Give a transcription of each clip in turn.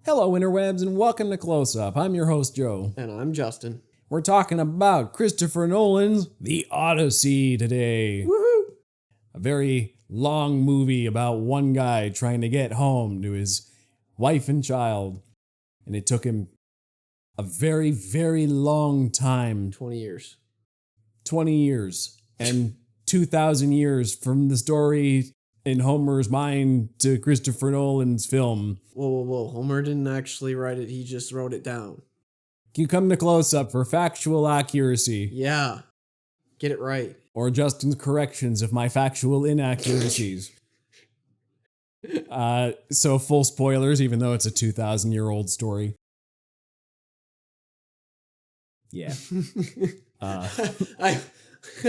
Hello, interwebs, and welcome to Close Up. I'm your host, Joe. And I'm Justin. We're talking about Christopher Nolan's The Odyssey today. Woohoo! A very long movie about one guy trying to get home to his wife and child. And it took him a very, very long time. 20 years. 20 years. And 2,000 years from the story in Homer's mind to Christopher Nolan's film. Whoa. Homer didn't actually write it. He just wrote it down. You come to Close Up for factual accuracy. Yeah. Get it right. Or Justin's corrections of my factual inaccuracies. So full spoilers, even though it's a 2,000-year-old story. Yeah. I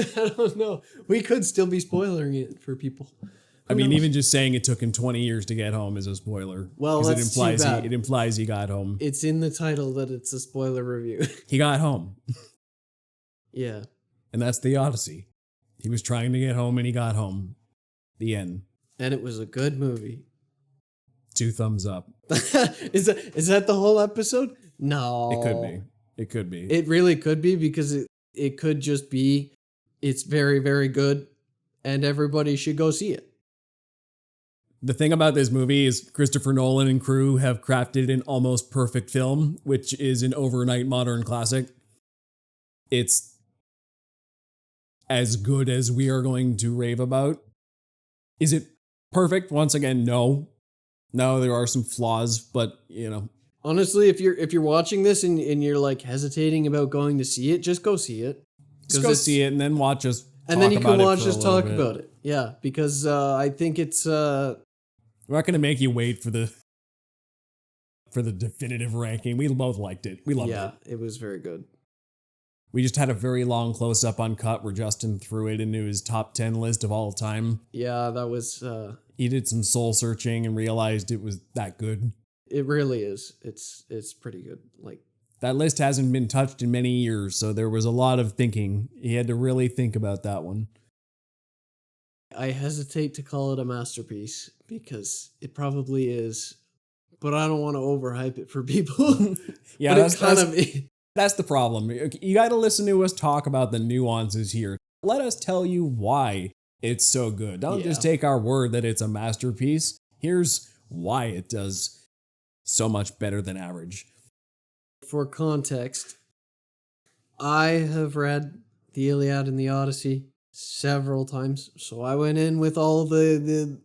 don't know. We could still be spoiling it for people. I mean, even just saying it took him 20 years to get home is a spoiler. Well, that's too bad. It implies he got home. It's in the title that it's a spoiler review. He got home. Yeah. And that's the Odyssey. He was trying to get home and he got home. The end. And it was a good movie. 2 thumbs up. Is that the whole episode? No. It could be. It could be. It really could be, because it could just be it's very, very good and everybody should go see it. The thing about this movie is Christopher Nolan and crew have crafted an almost perfect film, which is an overnight modern classic. It's as good as we are going to rave about. Is it perfect? Once again, no. No, there are some flaws, but, you know. Honestly, if you're watching this and you're like hesitating about going to see it, just go see it. Just go see it and then watch us and then you can watch us talk about it. Yeah, because I think it's... We're not going to make you wait for the definitive ranking. We both liked it. We loved it. Yeah, it was very good. We just had a very long close-up uncut where Justin threw it into his top 10 list of all time. Yeah, that was... He did some soul-searching and realized it was that good. It really is. It's pretty good. Like, that list hasn't been touched in many years, so there was a lot of thinking. He had to really think about that one. I hesitate to call it a masterpiece because it probably is, but I don't want to overhype it for people. Yeah, that's the problem. You got to listen to us talk about the nuances here. Let us tell you why it's so good. Don't just take our word that it's a masterpiece. Here's why it does so much better than average. For context, I have read the Iliad and the Odyssey several times, so I went in with all the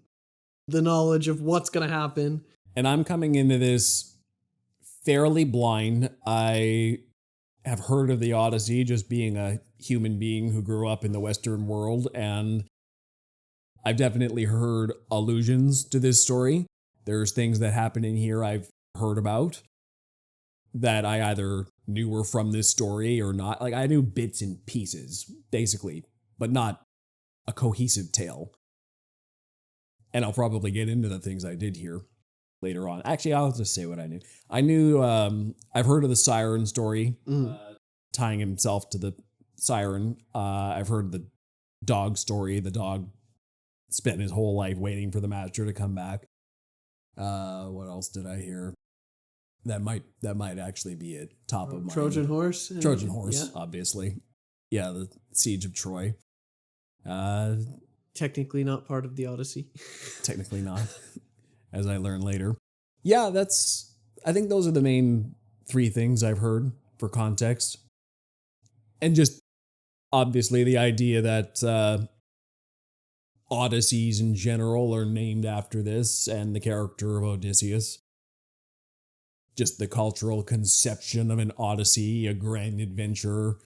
knowledge of what's going to happen. And I'm coming into this fairly blind. I have heard of the Odyssey just being a human being who grew up in the Western world, and I've definitely heard allusions to this story. There's things that happen in here I've heard about that I either knew were from this story or not. Like, I knew bits and pieces, basically, but not a cohesive tale. And I'll probably get into the things I did here later on. Actually, I'll just say what I knew. I knew, I've heard of the siren story, tying himself to the siren. I've heard the dog story. The dog spent his whole life waiting for the master to come back. What else did I hear? That might actually be it. Top of my Trojan horse, obviously. Yeah, the Siege of Troy. Technically not part of the Odyssey. Technically not, as I learned later. Yeah, I think those are the main 3 things I've heard for context. And just, obviously, the idea that Odysseys in general are named after this, and the character of Odysseus. Just the cultural conception of an Odyssey, a grand adventure,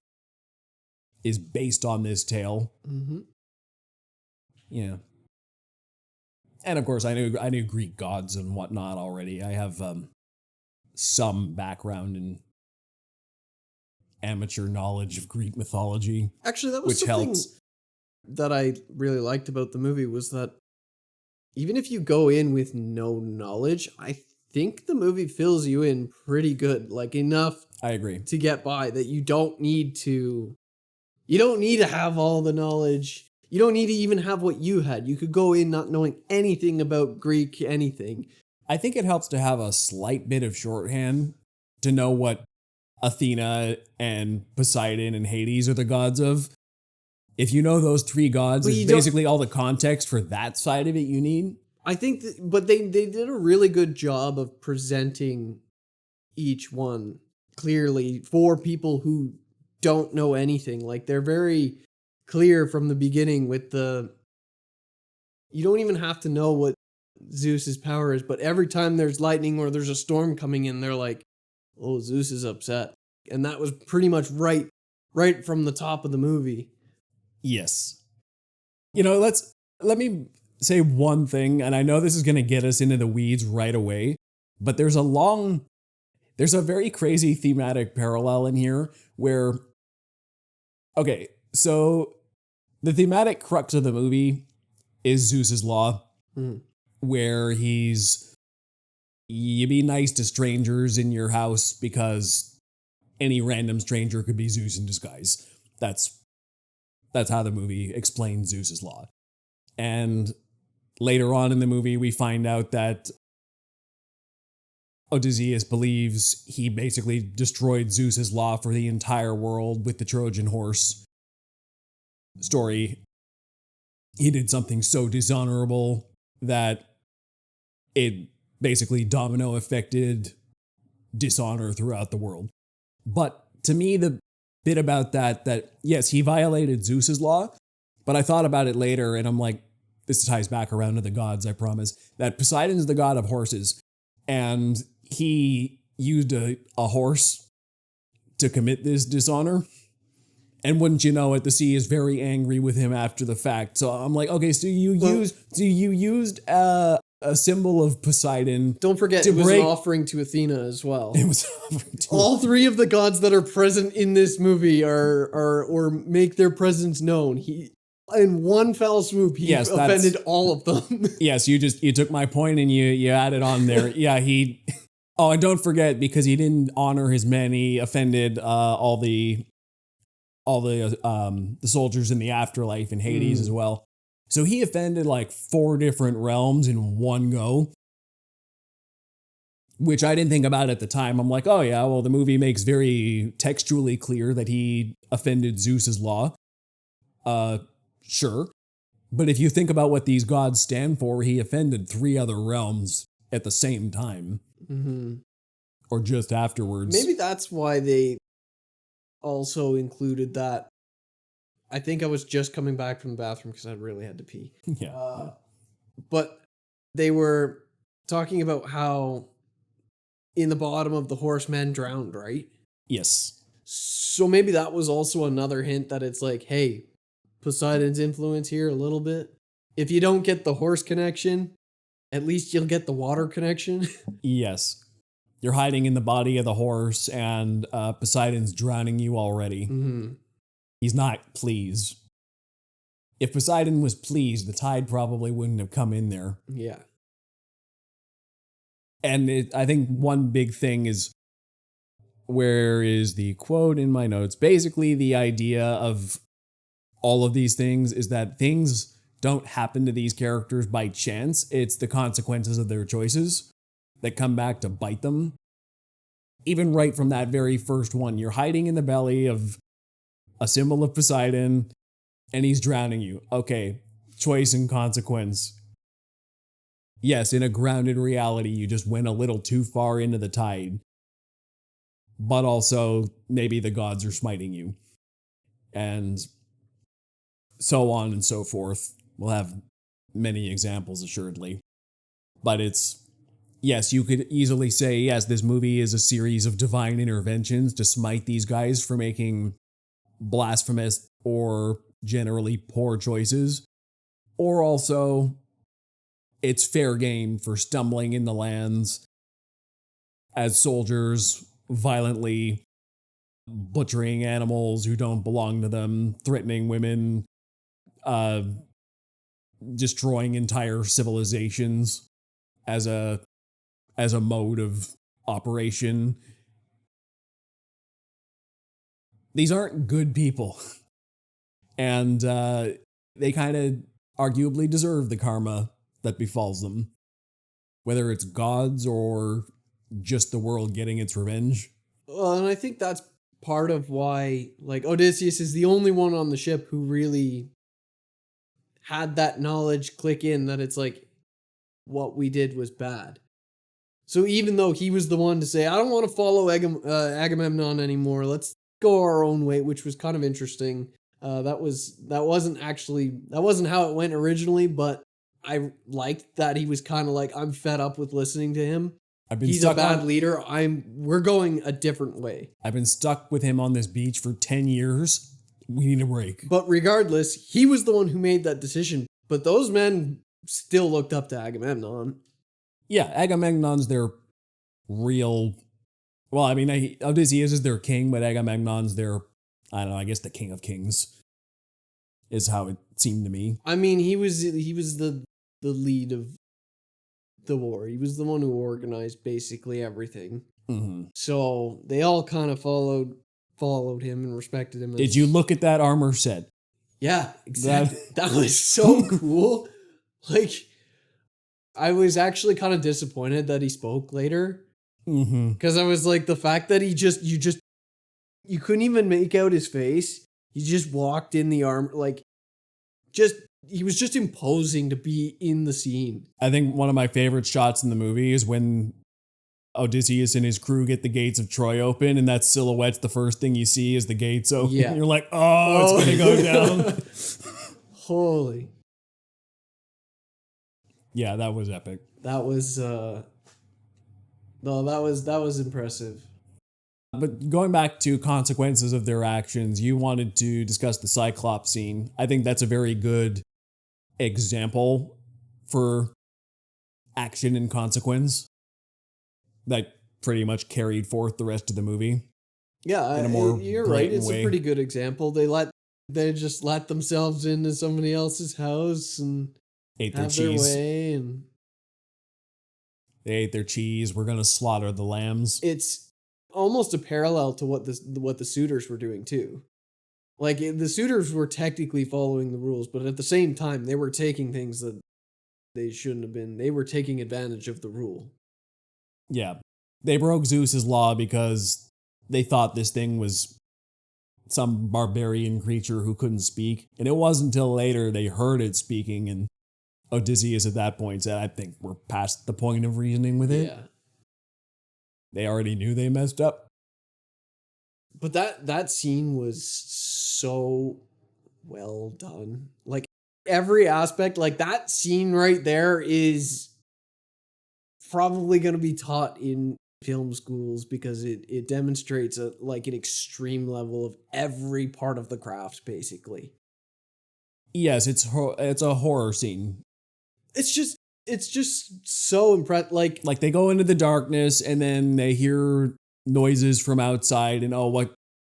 is based on this tale. Mm-hmm. Yeah. And of course, I knew Greek gods and whatnot already. I have some background in amateur knowledge of Greek mythology. Actually, that was which something helps. That I really liked about the movie, was that even if you go in with no knowledge, I think the movie fills you in pretty good, like enough. I agree. To get by, that you don't need to have all the knowledge. You don't need to even have what you had. You could go in not knowing anything about Greek anything, I think it helps to have a slight bit of shorthand to know what Athena and Poseidon and Hades are the gods of. If you know those three gods, But it's you don't- basically all the context for that side of it you need. I think, but they did a really good job of presenting each one clearly for people who don't know anything. Like, they're very clear from the beginning with the. You don't even have to know what Zeus's power is, but every time there's lightning or there's a storm coming in, they're like, "Oh, Zeus is upset," and that was pretty much right from the top of the movie. Yes. Let me say one thing, and I know this is going to get us into the weeds right away, but there's a very crazy thematic parallel in here where, okay, so the thematic crux of the movie is Zeus's law, where you be nice to strangers in your house because any random stranger could be Zeus in disguise. That's how the movie explains Zeus's law. And later on in the movie, we find out that Odysseus believes he basically destroyed Zeus's law for the entire world with the Trojan horse story. He did something so dishonorable that it basically domino affected dishonor throughout the world. But to me, the bit about that yes, he violated Zeus's law, but I thought about it later and I'm like, this ties back around to the gods, I promise, that Poseidon's the god of horses, and he used a horse to commit this dishonor. And wouldn't you know it, the sea is very angry with him after the fact. So I'm like, okay, so you used a symbol of Poseidon. Don't forget, it was an offering to Athena as well. It was all three of the gods that are present in this movie are or make their presence known. He, in one fell swoop, he offended all of them. Yes, you took my point and you added on there. Yeah, he. Oh, and don't forget, because he didn't honor his men, he offended all the soldiers in the afterlife in Hades as well. So he offended like 4 different realms in one go, which I didn't think about at the time. I'm like, oh yeah, well, the movie makes very textually clear that he offended Zeus's law. Sure. But if you think about what these gods stand for, he offended 3 other realms at the same time. Mm-hmm. Or just afterwards. Maybe that's why they also included that. I think I was just coming back from the bathroom because I really had to pee. Yeah. But they were talking about how in the bottom of the horse men drowned, right? Yes. So maybe that was also another hint that it's like, hey, Poseidon's influence here a little bit. If you don't get the horse connection, at least you'll get the water connection. Yes. You're hiding in the body of the horse and Poseidon's drowning you already. Mm-hmm. He's not pleased. If Poseidon was pleased, the tide probably wouldn't have come in there. Yeah. And I think one big thing is, where is the quote in my notes? Basically, the idea of all of these things is that things don't happen to these characters by chance. It's the consequences of their choices that come back to bite them. Even right from that very first one, you're hiding in the belly of a symbol of Poseidon, and he's drowning you. Okay, choice and consequence. Yes, in a grounded reality, you just went a little too far into the tide. But also, maybe the gods are smiting you. And so on and so forth. We'll have many examples, assuredly. But yes, you could easily say, yes, this movie is a series of divine interventions to smite these guys for making blasphemous or generally poor choices. Or also, it's fair game for stumbling in the lands as soldiers, violently butchering animals who don't belong to them, threatening women, destroying entire civilizations as a mode of operation. These aren't good people. And they kind of arguably deserve the karma that befalls them. whether it's gods or just the world getting its revenge. Well, and I think that's part of why, like, Odysseus is the only one on the ship who really had that knowledge click in that it's like, what we did was bad. So even though he was the one to say, I don't want to follow Agamemnon anymore, let's go our own way, which was kind of interesting. That wasn't how it went originally, but I liked that he was kind of like, I'm fed up with listening to him. He's a bad leader. We're going a different way. I've been stuck with him on this beach for 10 years. We need a break. But regardless, he was the one who made that decision. But those men still looked up to Agamemnon. Yeah, Agamemnon's their real... Well, I mean, Odysseus is their king, but Agamemnon's their, I don't know, I guess the king of kings is how it seemed to me. I mean, he was the lead of the war. He was the one who organized basically everything. Mm-hmm. So they all kind of followed him and respected him. Did you look at that armor set? Yeah, exactly. That was so cool. Like, I was actually kind of disappointed that he spoke later. Because I was like, the fact that you couldn't even make out his face. He just walked in the armor, like, he was just imposing to be in the scene. I think one of my favorite shots in the movie is when Odysseus and his crew get the gates of Troy open, and that silhouette's the first thing you see is the gates open. Yeah. You're like, oh, it's going to go down. Holy. Yeah, that was epic. That was, no, that was impressive. But going back to consequences of their actions, you wanted to discuss the Cyclops scene. I think that's a very good example for action and consequence that pretty much carried forth the rest of the movie. Yeah, you're right. It's a pretty good example. They just let themselves into somebody else's house and ate their have cheese. Their way and they ate their cheese. We're gonna slaughter the lambs. It's almost a parallel to what the suitors were doing too. Like, the suitors were technically following the rules, but at the same time, they were taking things that they shouldn't have been. They were taking advantage of the rule. Yeah. They broke Zeus's law because they thought this thing was some barbarian creature who couldn't speak. And it wasn't until later they heard it speaking, and Odysseus at that point said, I think we're past the point of reasoning with it. Yeah. They already knew they messed up. But that scene was so well done. Like, every aspect, like, that scene right there is probably going to be taught in film schools because it demonstrates an extreme level of every part of the craft, basically. Yes, it's a horror scene. It's just so impressive. Like they go into the darkness and then they hear noises from outside and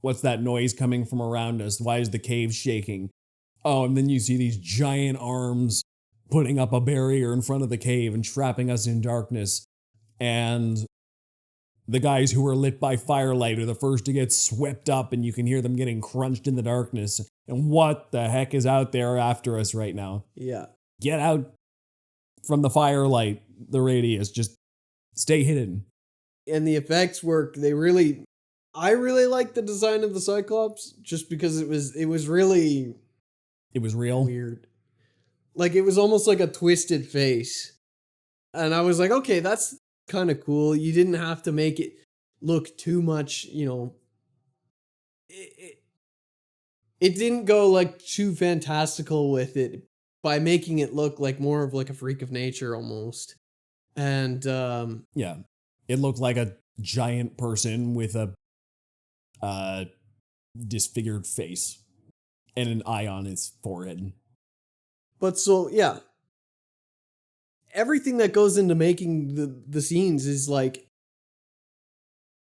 what's that noise coming from around us? Why is the cave shaking? Oh, and then you see these giant arms putting up a barrier in front of the cave and trapping us in darkness. And the guys who are lit by firelight are the first to get swept up, and you can hear them getting crunched in the darkness. And what the heck is out there after us right now? Yeah. Get out from the firelight, the radius. Just stay hidden. And the effects work. I really like the design of the Cyclops just because it was really... It was real? Weird. Like, it was almost like a twisted face. And I was like, okay, that's kind of cool. You didn't have to make it look too much, it didn't go like too fantastical with it by making it look like more of like a freak of nature almost. And yeah, it looked like a giant person with a disfigured face and an eye on his forehead. But so, yeah. Everything that goes into making the scenes is like,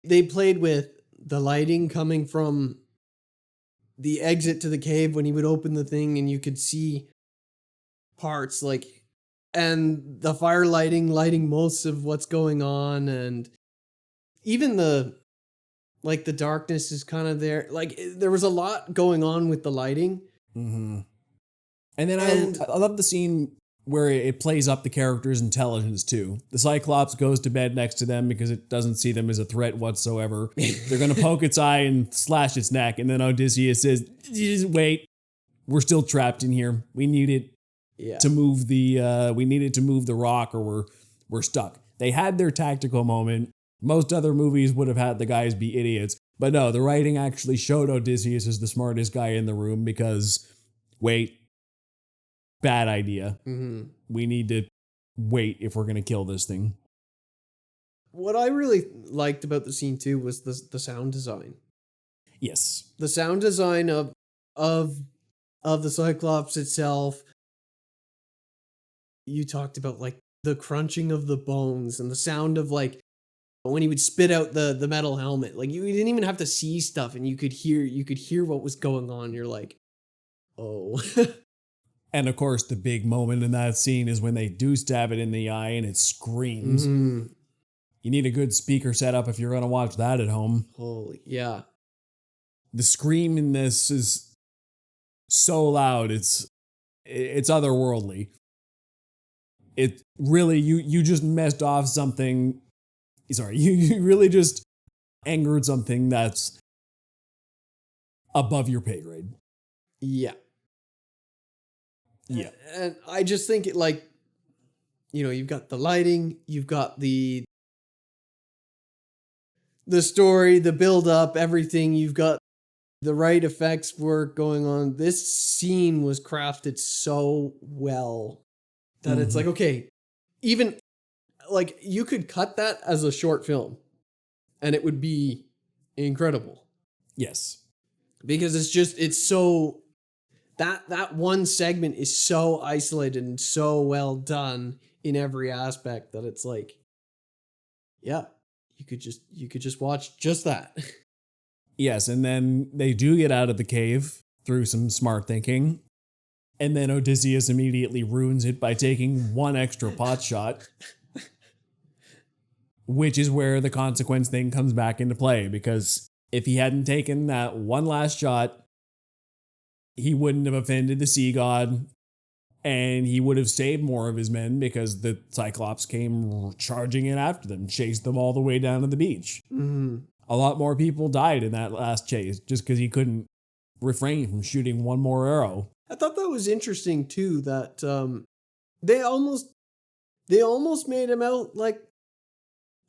they played with the lighting coming from the exit to the cave when he would open the thing and you could see parts like, and the fire lighting most of what's going on, and even the darkness is kind of there. Like, there was a lot going on with the lighting. Mm-hmm. And then I love the scene where it plays up the character's intelligence too. The Cyclops goes to bed next to them because it doesn't see them as a threat whatsoever. They're going to poke its eye and slash its neck. And then Odysseus says, "Just wait, we're still trapped in here. We need it to move the rock or we're stuck." They had their tactical moment. Most other movies would have had the guys be idiots. But no, the writing actually showed Odysseus as the smartest guy in the room because, wait, bad idea. Mm-hmm. We need to wait if we're going to kill this thing. What I really liked about the scene too was the sound design. Yes. The sound design of the Cyclops itself. You talked about like the crunching of the bones and the sound of like when he would spit out the metal helmet. Like you didn't even have to see stuff and you could hear what was going on. You're like, oh. And of course, the big moment in that scene is when they do stab it in the eye and it screams. Mm-hmm. You need a good speaker setup if you're going to watch that at home. Holy, yeah. The scream in this is so loud. It's otherworldly. It really, you just messed off something. Sorry, you really just angered something that's above your pay grade. Yeah. Yeah. And I just think it like, you've got the lighting, you've got the story, the build up, everything. You've got the right effects work going on. This scene was crafted so well that it's like, okay, even like you could cut that as a short film and it would be incredible. Yes. Because it's so that one segment is so isolated and so well done in every aspect that it's like, yeah, you could just watch just that. Yes, and then they do get out of the cave through some smart thinking. And then Odysseus immediately ruins it by taking one extra pot shot. Which is where the consequence thing comes back into play. Because if he hadn't taken that one last shot, he wouldn't have offended the sea god. And he would have saved more of his men because the Cyclops came charging in after them, chased them all the way down to the beach. Mm-hmm. A lot more people died in that last chase just because he couldn't refrain from shooting one more arrow. I thought that was interesting too, that they almost made him out like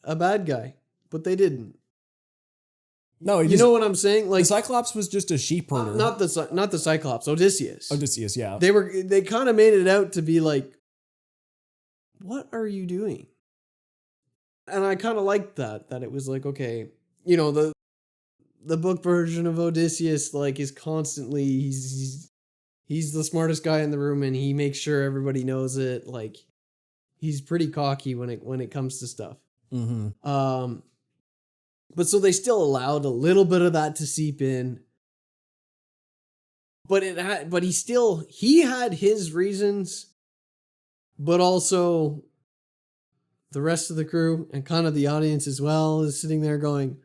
a bad guy, but they didn't. No, you know what I'm saying? Like the Cyclops was just a sheep herder. Not the Cyclops, Odysseus. Odysseus, yeah. They kind of made it out to be like, what are you doing? And I kind of liked that it was like, okay, the book version of Odysseus like is constantly he's the smartest guy in the room and he makes sure everybody knows it. Like he's pretty cocky when it comes to stuff. Mm-hmm. But so they still allowed a little bit of that to seep in. But he had his reasons, but also the rest of the crew and kind of the audience as well is sitting there going,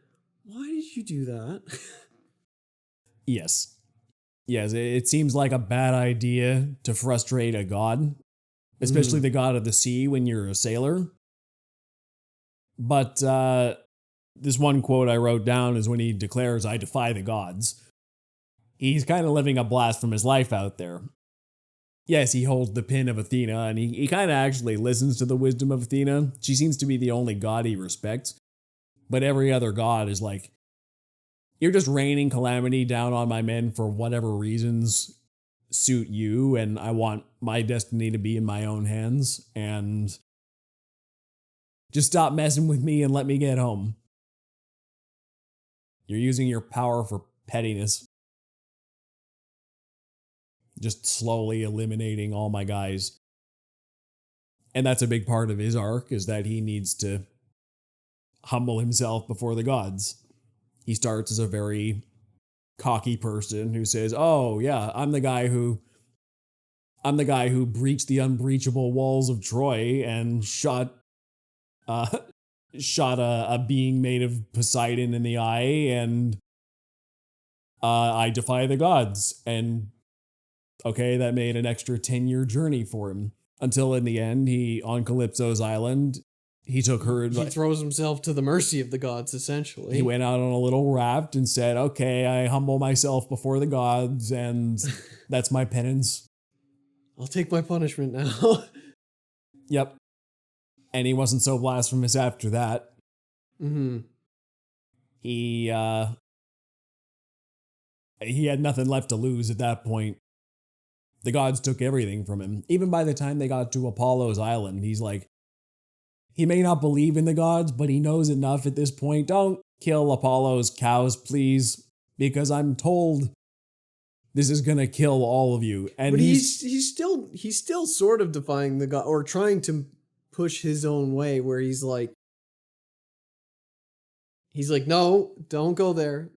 why did you do that? Yes. Yes, it seems like a bad idea to frustrate a god, especially the god of the sea when you're a sailor. But this one quote I wrote down is when he declares, "I defy the gods." He's kind of living a blast from his life out there. Yes, he holds the pin of Athena, and he kind of actually listens to the wisdom of Athena. She seems to be the only god he respects. But every other god is like, you're just raining calamity down on my men for whatever reasons suit you, and I want my destiny to be in my own hands, and just stop messing with me and let me get home. You're using your power for pettiness. Just slowly eliminating all my guys. And that's a big part of his arc, is that he needs to humble himself before the gods. He starts as a very cocky person who says, "Oh yeah, I'm the guy who breached the unbreachable walls of Troy and shot a being made of Poseidon in the eye, and I defy the gods." And okay, that made an extra 10-year journey for him. until in the end, on Calypso's island, he took her. He throws himself to the mercy of the gods, essentially. He went out on a little raft and said, okay, I humble myself before the gods, and that's my penance. I'll take my punishment now. Yep. And he wasn't so blasphemous after that. Mm-hmm. He had nothing left to lose at that point. The gods took everything from him. Even by the time they got to Apollo's island, he's like, he may not believe in the gods, but he knows enough at this point. Don't kill Apollo's cows, please, because I'm told this is gonna kill all of you. And but he's still sort of defying the god, or trying to push his own way, where he's like, no, don't go there.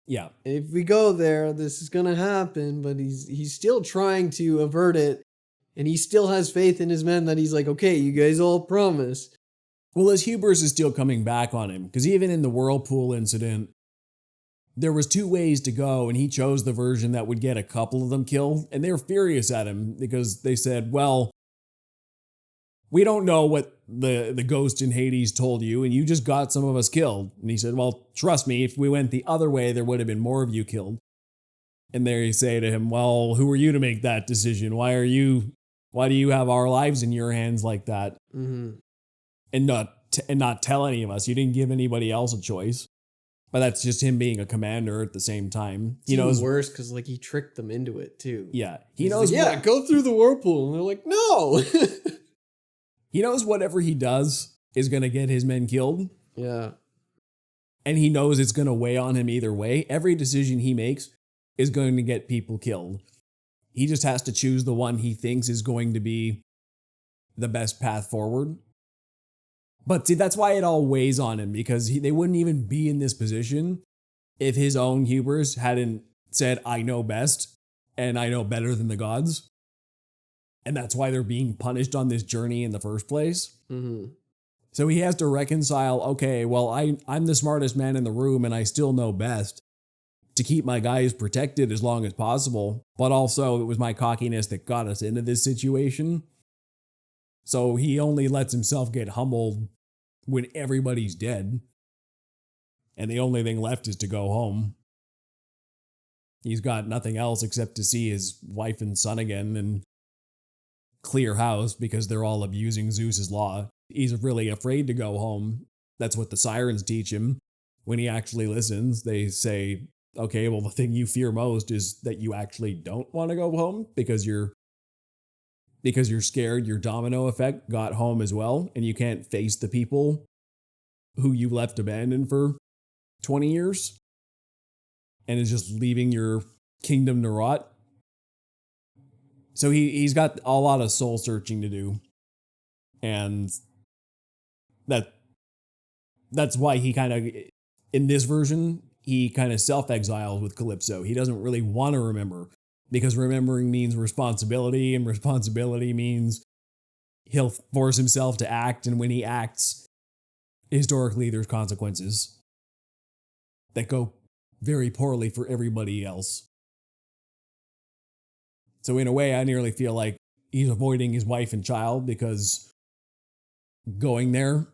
Yeah. And if we go there, this is gonna happen. But he's still trying to avert it. And he still has faith in his men that he's like, okay, you guys all promise. Well, his hubris is still coming back on him, because even in the whirlpool incident, there was two ways to go, and he chose the version that would get a couple of them killed, and they were furious at him because they said, well, we don't know what the ghost in Hades told you, and you just got some of us killed. And he said, well, trust me, if we went the other way, there would have been more of you killed. And they say to him, well, who are you to make that decision? Why do you have our lives in your hands like that? Mm-hmm. And not tell any of us? You didn't give anybody else a choice. But that's just him being a commander at the same time. He knows worse because like he tricked them into it too. Yeah, He's knows. Like, yeah, go through the whirlpool, and they're like, no. He knows whatever he does is gonna get his men killed. Yeah, and he knows it's gonna weigh on him either way. Every decision he makes is going to get people killed. He just has to choose the one he thinks is going to be the best path forward. But see, that's why it all weighs on him, because they wouldn't even be in this position if his own hubris hadn't said, I know best, and I know better than the gods. And that's why they're being punished on this journey in the first place. Mm-hmm. So he has to reconcile, okay, well, I'm the smartest man in the room, and I still know best to keep my guys protected as long as possible. But also, it was my cockiness that got us into this situation. So he only lets himself get humbled when everybody's dead. And the only thing left is to go home. He's got nothing else except to see his wife and son again and clear house because they're all abusing Zeus's law. He's really afraid to go home. That's what the sirens teach him. When he actually listens, they say, okay, well, the thing you fear most is that you actually don't want to go home because you're scared your domino effect got home as well, and you can't face the people who you left abandoned for 20 years and is just leaving your kingdom to rot. So he's got a lot of soul searching to do. And that's why he kind of, in this version, he kind of self-exiles with Calypso. He doesn't really want to remember, because remembering means responsibility, and responsibility means he'll force himself to act, and when he acts, historically there's consequences that go very poorly for everybody else. So in a way, I nearly feel like he's avoiding his wife and child, because going there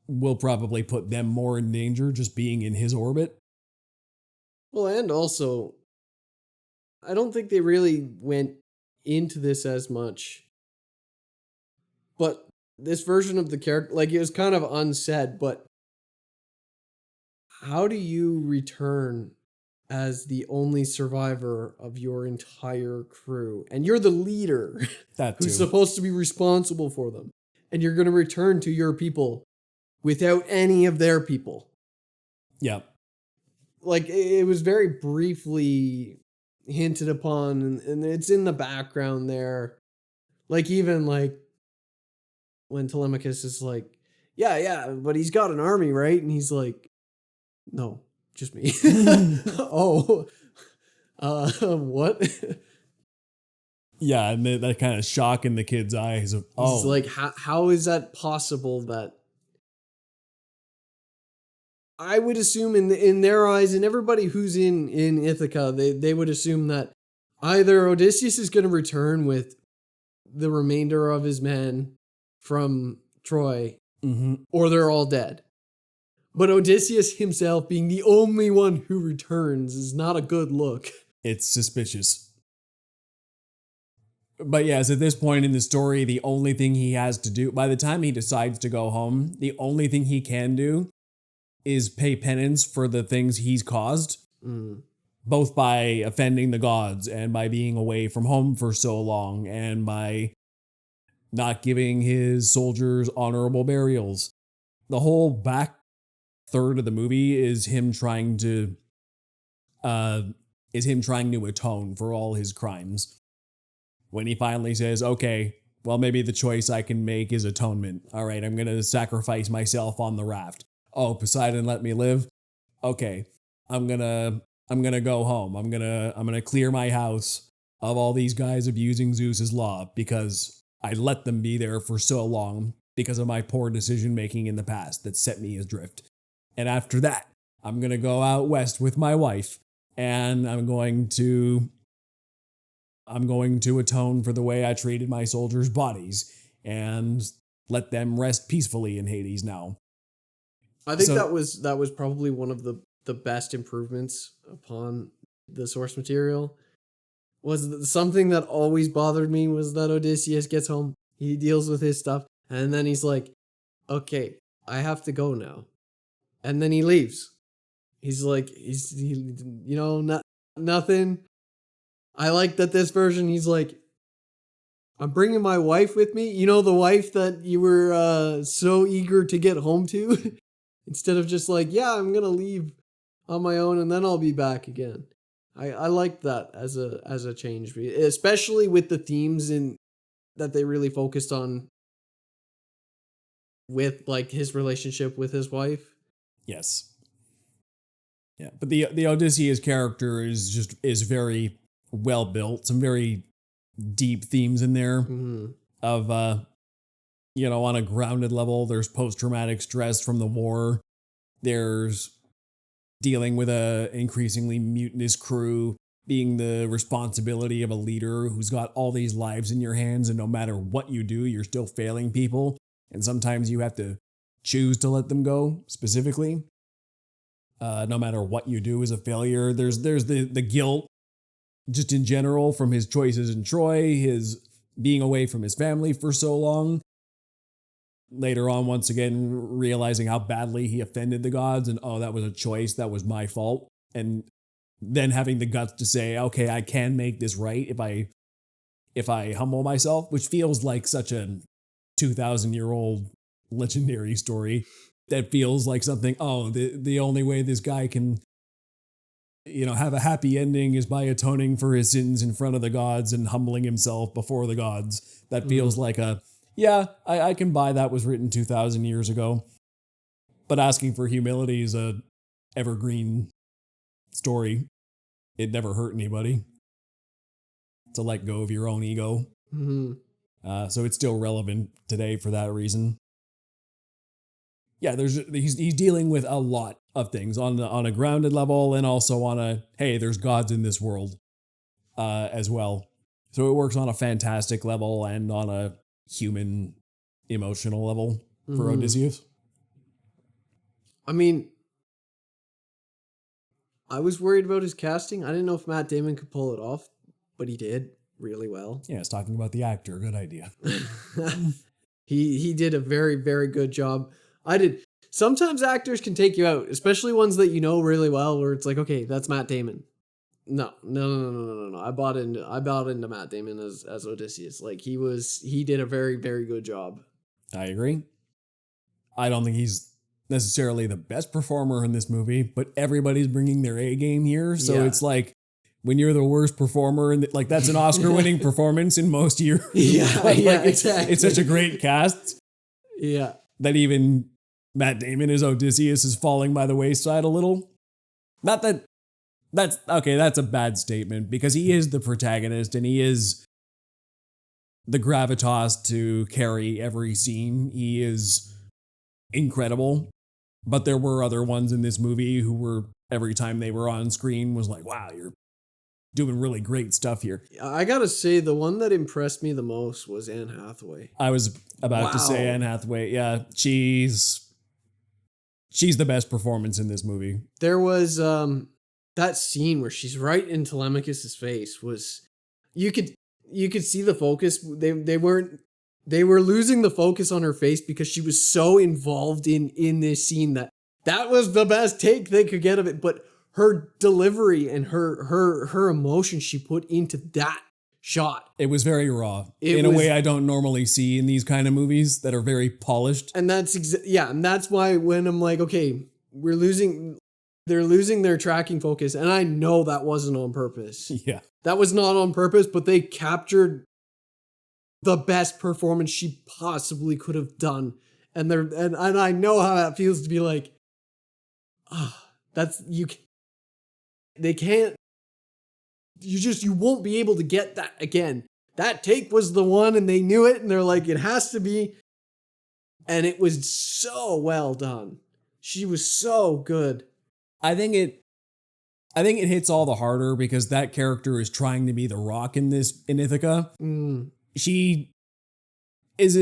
will probably put them more in danger just being in his orbit. Well, and also, I don't think they really went into this as much. But this version of the character, like, it was kind of unsaid, but how do you return as the only survivor of your entire crew? And you're the leader who's supposed to be responsible for them. And you're going to return to your people without any of their people. Yeah. Like, it was very briefly hinted upon, and it's in the background there. Like, even like when Telemachus is like, yeah, but he's got an army, right? And he's like, no, just me. Oh, what? Yeah, and that kind of shock in the kid's eyes of, oh. He's like, how is that possible? That I would assume in their eyes, and everybody who's in Ithaca, they would assume that either Odysseus is going to return with the remainder of his men from Troy, Mm-hmm. or they're all dead. But Odysseus himself being the only one who returns is not a good look. It's suspicious. But yes, at this point in the story, the only thing he has to do, by the time he decides to go home, the only thing he can do is pay penance for the things he's caused, both by offending the gods and by being away from home for so long and by not giving his soldiers honorable burials. The whole back third of the movie is him trying to atone for all his crimes. When he finally says, okay, well, maybe the choice I can make is atonement. All right, I'm going to sacrifice myself on the raft. Oh, Poseidon let me live. Okay, I'm going to go home. I'm going to clear my house of all these guys abusing Zeus's law because I let them be there for so long because of my poor decision making in the past that set me adrift. And after that, I'm going to go out west with my wife and I'm going to atone for the way I treated my soldiers' bodies and let them rest peacefully in Hades now. I think that was probably one of the best improvements upon the source material. Was something that always bothered me was that Odysseus gets home, he deals with his stuff, and then he's like, okay, I have to go now. And then he leaves. He's like, nothing. I like that this version, he's like, I'm bringing my wife with me. You know, the wife that you were so eager to get home to? Instead of just like, yeah, I'm going to leave on my own and then I'll be back again. I like that as a change, especially with the themes that they really focused on with like his relationship with his wife. Yes. Yeah, but the Odysseus character is very well built. Some very deep themes in there of on a grounded level. There's post-traumatic stress from the war. There's dealing with a increasingly mutinous crew, being the responsibility of a leader who's got all these lives in your hands, and no matter what you do, you're still failing people. And sometimes you have to choose to let them go, specifically. No matter what you do is a failure. There's the guilt, just in general, from his choices in Troy, his being away from his family for so long. Later on, once again, realizing how badly he offended the gods and, oh, that was a choice, that was my fault. And then having the guts to say, okay, I can make this right if I humble myself, which feels like such a 2,000-year-old legendary story that feels like something, oh, the only way this guy can, have a happy ending is by atoning for his sins in front of the gods and humbling himself before the gods. That feels like I can buy that was written 2,000 years ago. But asking for humility is a evergreen story. It never hurt anybody to let go of your own ego. So it's still relevant today for that reason. Yeah, he's dealing with a lot of things on a grounded level and also on a, hey, there's gods in this world as well. So it works on a fantastic level and on a human emotional level for Odysseus. I mean, I was worried about his casting. I didn't know if Matt Damon could pull it off, but he did really well. Yeah, it's talking about the actor. Good idea. He did a very, very good job. Sometimes actors can take you out, especially ones that you know really well, where it's like, okay, that's Matt Damon. No. I bought into Matt Damon as Odysseus. Like he did a very, very good job. I agree. I don't think he's necessarily the best performer in this movie, but everybody's bringing their A game here. So it's like when you're the worst performer, and like that's an Oscar-winning performance in most years. Exactly. It's such a great cast. Yeah, that even Matt Damon as Odysseus is falling by the wayside a little. Not that that's okay. That's a bad statement because he is the protagonist and he is the gravitas to carry every scene. He is incredible. But there were other ones in this movie who were, every time they were on screen was like, wow, doing really great stuff here. I gotta say, the one that impressed me the most was Anne Hathaway. I was about to say Wow. Anne Hathaway. Yeah, she's the best performance in this movie. There was that scene where she's right in Telemachus's face. Was you could see the focus. They were losing the focus on her face because she was so involved in this scene that was the best take they could get of it. But her delivery and her emotion she put into that shot. It was very raw in a way I don't normally see in these kind of movies that are very polished. And that's and that's why when I'm like, okay, they're losing their tracking focus, and I know that wasn't on purpose. Yeah. That was not on purpose, but they captured the best performance she possibly could have done. And I know how that feels to be like, they can't, you won't be able to get that again. That take was the one, and they knew it, and they're like, it has to be. And it was so well done. She was so good. I think it hits all the harder because that character is trying to be the Rock in Ithaca. She is,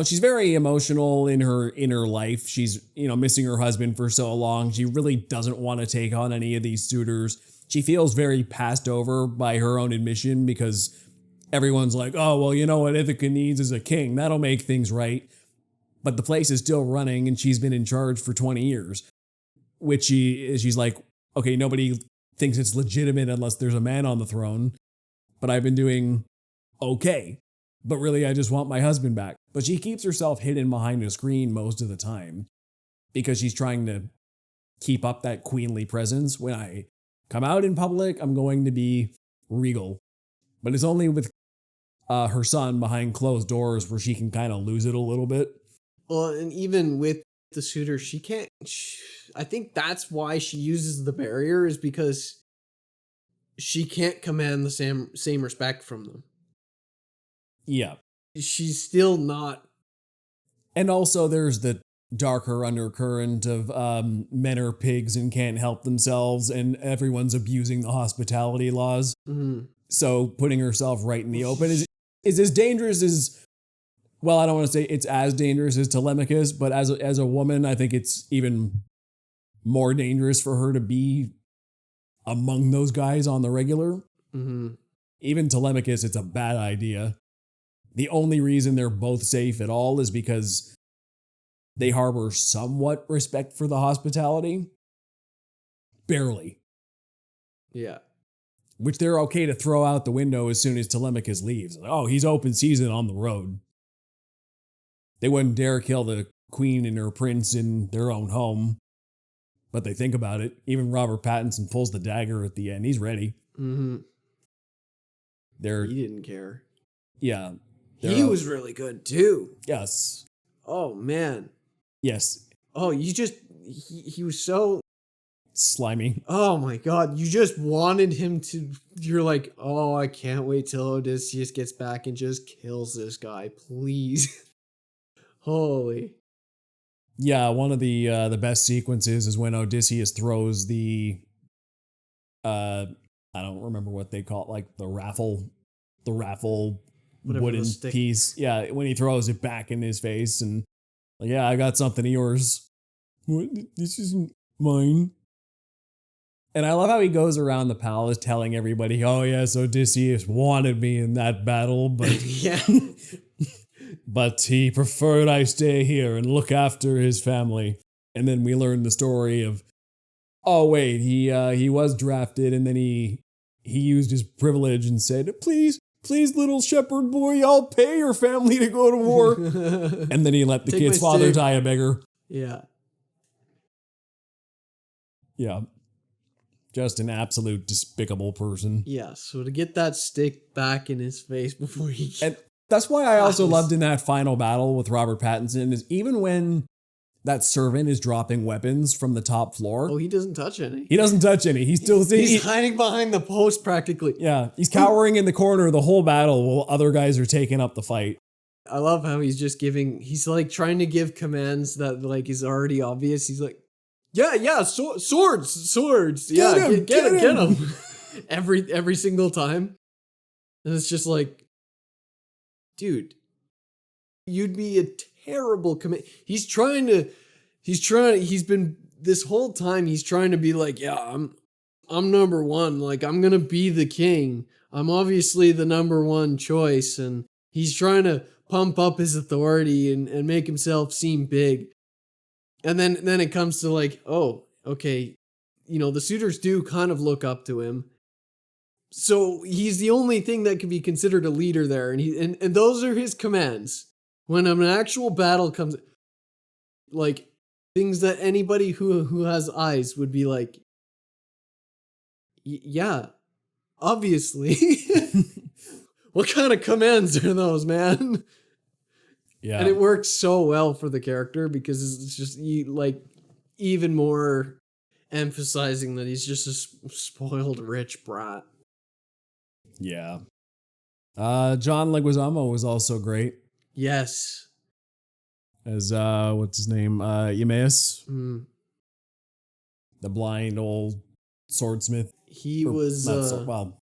she's very emotional in her life. She's, missing her husband for so long. She really doesn't want to take on any of these suitors. She feels very passed over by her own admission because everyone's like, oh, well, what Ithaca needs is a king. That'll make things right. But the place is still running and she's been in charge for 20 years, which she's like, okay, nobody thinks it's legitimate unless there's a man on the throne. But I've been doing okay. But really, I just want my husband back. But she keeps herself hidden behind a screen most of the time because she's trying to keep up that queenly presence. When I come out in public, I'm going to be regal. But it's only with her son behind closed doors where she can kind of lose it a little bit. Well, and even with the suitor, she can't. I think that's why she uses the barrier, is because she can't command the same respect from them. Yeah. She's still not. And also there's the darker undercurrent of men are pigs and can't help themselves and everyone's abusing the hospitality laws. Mm-hmm. So putting herself right in the open is as dangerous as, well, I don't want to say it's as dangerous as Telemachus, but as a woman, I think it's even more dangerous for her to be among those guys on the regular. Mm-hmm. Even Telemachus, it's a bad idea. The only reason they're both safe at all is because they harbor somewhat respect for the hospitality. Barely. Yeah. Which they're okay to throw out the window as soon as Telemachus leaves. Oh, he's open season on the road. They wouldn't dare kill the queen and her prince in their own home. But they think about it. Even Robert Pattinson pulls the dagger at the end. He's ready. Mm-hmm. He didn't care. Yeah. He was really good too. Yes. Oh, man. Yes. Oh, he was so slimy. Oh my God. You just wanted him to, you're like, oh, I can't wait till Odysseus gets back and just kills this guy, please. Holy. Yeah, one of the best sequences is when Odysseus throws the I don't remember what they call it, like the raffle whatever, wooden piece. Yeah, when he throws it back in his face and like, yeah, I got something of yours. What? This isn't mine. And I love how he goes around the palace telling everybody, oh yes, Odysseus wanted me in that battle, but yeah. but he preferred I stay here and look after his family. And then we learn the story of, oh wait, he was drafted and then he used his privilege and said, please, little shepherd boy, I'll pay your family to go to war. And then he let the kid's father die a beggar. Yeah. Yeah. Just an absolute despicable person. Yeah, so to get that stick back in his face before he... And that's why I also loved in that final battle with Robert Pattinson is even when that servant is dropping weapons from the top floor. Oh, he doesn't touch any. He doesn't touch any. He's hiding behind the post practically. Yeah, he's cowering in the corner the whole battle while other guys are taking up the fight. I love how he's like trying to give commands that like is already obvious. He's like, yeah, swords. Yeah, get him. every single time. And it's just like, dude, you'd be a terrible he's been this whole time he's trying to be like, yeah, I'm number one, like I'm gonna be the king, I'm obviously the number one choice, and he's trying to pump up his authority and make himself seem big. And then it comes to like, oh, okay, the suitors do kind of look up to him. So he's the only thing that can be considered a leader there, and those are his commands. When an actual battle comes, like things that anybody who has eyes would be like, yeah, obviously. What kind of commands are those, man? Yeah. And it works so well for the character because it's just like even more emphasizing that he's just a spoiled rich brat. Yeah. John Leguizamo was also great. Yes. As what's his name? Eumaeus. Mm. The blind old swordsmith. He was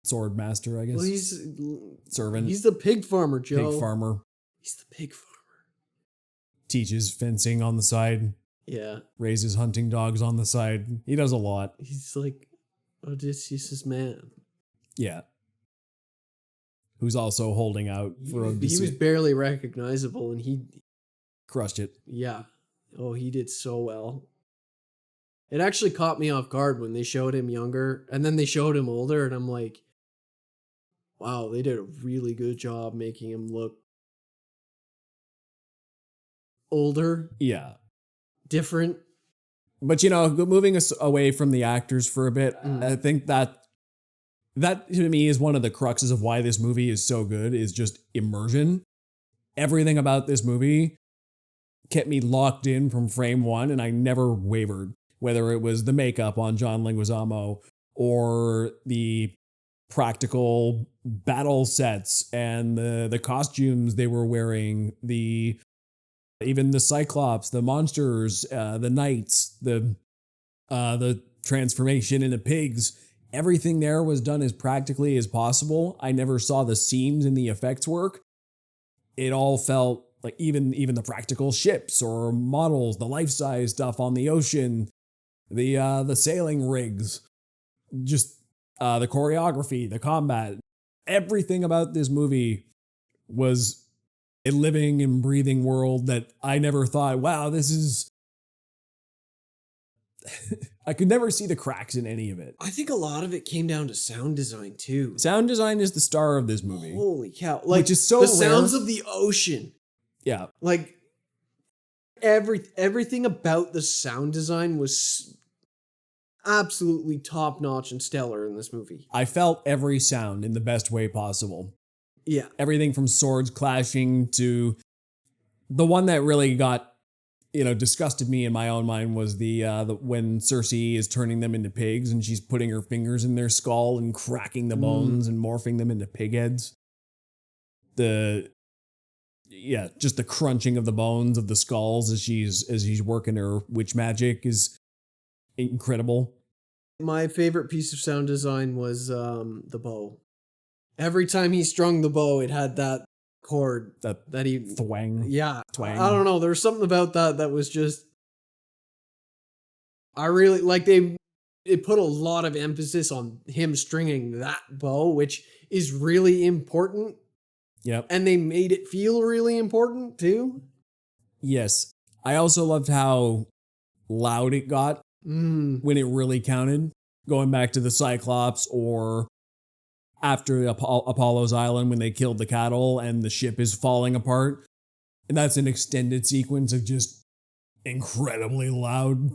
sword master, I guess. Well, he's servant. He's the pig farmer, Joe. Pig farmer. He's the pig farmer. Teaches fencing on the side. Yeah. Raises hunting dogs on the side. He does a lot. He's like Odysseus' man. Yeah. Who's also holding out for Odysseus. He was barely recognizable, and he crushed it. Yeah. Oh, he did so well. It actually caught me off guard when they showed him younger, and then they showed him older, and I'm like, wow, they did a really good job making him look older. Yeah. Different. But, moving us away from the actors for a bit, I think that to me is one of the cruxes of why this movie is so good, is just immersion. Everything about this movie kept me locked in from frame one, and I never wavered. Whether it was the makeup on John Leguizamo or the practical battle sets and the costumes they were wearing, even the Cyclops, the monsters, the knights, the transformation into pigs. Everything there was done as practically as possible. I never saw the seams in the effects work. It all felt like even the practical ships or models, the life-size stuff on the ocean, the sailing rigs, just the choreography, the combat, everything about this movie was a living and breathing world that I never thought, wow, this is... I could never see the cracks in any of it. I think a lot of it came down to sound design too. Sound design is the star of this movie. Holy cow. Like, which is so the rare. Sounds of the ocean. Yeah. Like, everything about the sound design was absolutely top-notch and stellar in this movie. I felt every sound in the best way possible. Yeah. Everything from swords clashing to the one that really got, disgusted me in my own mind was the when Cersei is turning them into pigs and she's putting her fingers in their skull and cracking the bones and morphing them into pig heads. Just the crunching of the bones of the skulls as she's working her witch magic is incredible. My favorite piece of sound design was the bow. Every time he strung the bow, it had that chord that he thwang. Yeah, twang. I don't know. There was something about that was just. I really like it put a lot of emphasis on him stringing that bow, which is really important. Yep. And they made it feel really important too. Yes. I also loved how loud it got when it really counted. Going back to the Cyclops or after Apollo's Island when they killed the cattle and the ship is falling apart. And that's an extended sequence of just incredibly loud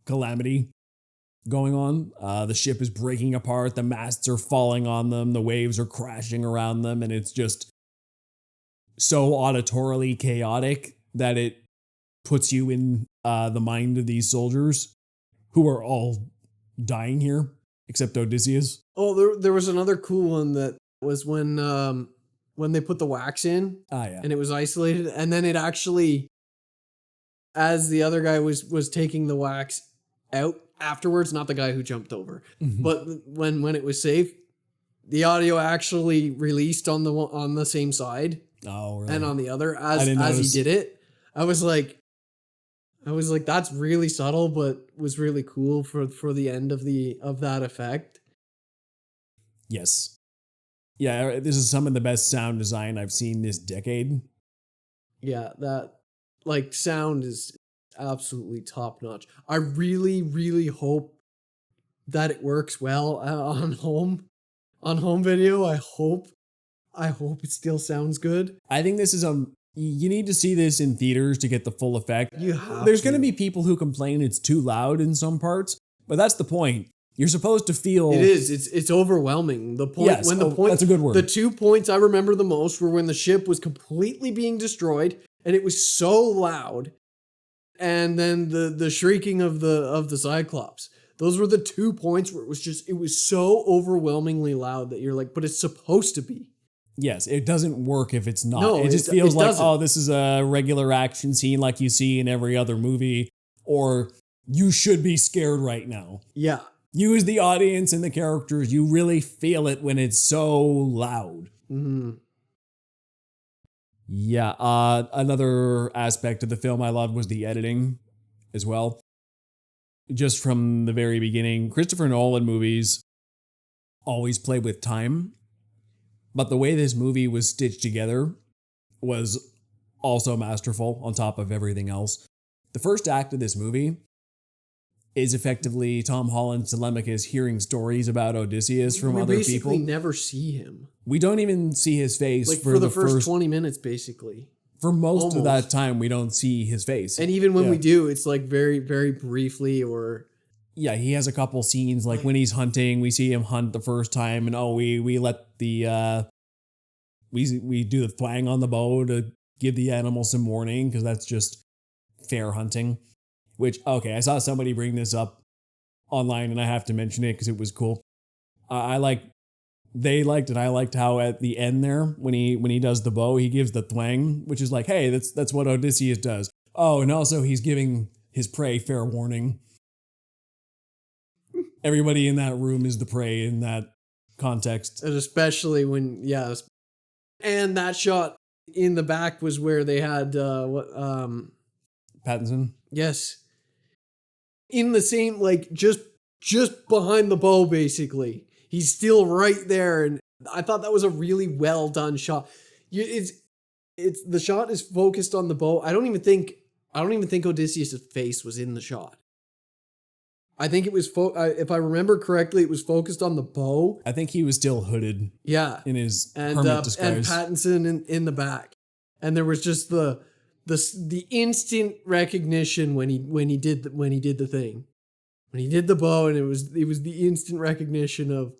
calamity going on. The ship is breaking apart. The masts are falling on them. The waves are crashing around them. And it's just so auditorily chaotic that it puts you in the mind of these soldiers who are all dying here, except Odysseus. Oh, there was another cool one that was when they put the wax in. Yeah. And it was isolated. And then it actually, as the other guy was taking the wax, out afterwards, not the guy who jumped over. Mhm. But when it was safe, the audio actually released on the same side Oh, really? and on the other I as didn't he notice. did it. I was like, that's really subtle, but was really cool for the end of that effect. Yes. Yeah, this is some of the best sound design I've seen this decade. Yeah, that like sound is absolutely top notch. I really, really hope that it works well on home video. I hope it still sounds good. I think this is you need to see this in theaters to get the full effect. You have There's going to to. be people who complain it's too loud in some parts, but that's the point. You're supposed to feel It is. It's overwhelming. The point Yes, when the point that's a good word. The 2 points I remember the most were when the ship was completely being destroyed and it was so loud, and then the shrieking of the Cyclops. Those were the 2 points where it was so overwhelmingly loud that you're like, but it's supposed to be. Yes, it doesn't work if it's not. No, it just feels like, doesn't. oh, this is a regular action scene like you see in every other movie, or you should be scared right now. Yeah. You as the audience and the characters, you really feel it when it's so loud. Mm-hmm. Yeah, another aspect of the film I loved was the editing as well. Just from the very beginning, Christopher Nolan movies always play with time, but the way this movie was stitched together was also masterful on top of everything else. The first act of this movie is effectively Tom Holland's Telemachus hearing stories about Odysseus from other people. We basically never see him. We don't even see his face Like for the first 20 minutes, basically. For most of that time, we don't see his face. And even when we do, it's like very, very briefly or... Yeah, he has a couple scenes, like when he's hunting, we see him hunt the first time, and we let the... we do the thwang on the bow to give the animal some warning, because that's just fair hunting. Which, okay, I saw somebody bring this up online, and I have to mention it because it was cool. They liked it. I liked how at the end there, when he does the bow, he gives the thwang, which is like, hey, that's what Odysseus does. Oh, and also he's giving his prey fair warning. Everybody in that room is the prey in that context. And especially when, and that shot in the back was where they had, Pattinson? Yes. In the same, like, just behind the bow, basically. He's still right there, and I thought that was a really well done shot. It's the shot is focused on the bow. I don't even think Odysseus' face was in the shot. I think it was if I remember correctly, it was focused on the bow. I think he was still hooded. Yeah, in his hermit disguise. And Pattinson in the back, and there was just the instant recognition when he did the thing. When he did the bow, and it was the instant recognition of,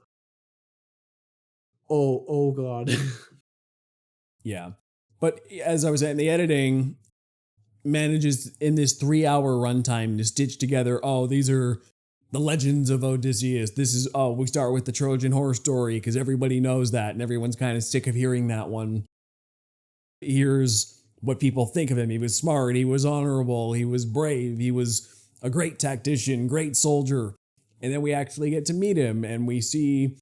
oh God. Yeah. But as I was saying, the editing manages in this 3-hour runtime to stitch together, these are the legends of Odysseus. This is, we start with the Trojan horse story because everybody knows that and everyone's kind of sick of hearing that one. Here's what people think of him. He was smart, he was honorable, he was brave, he was a great tactician, great soldier. And then we actually get to meet him and we see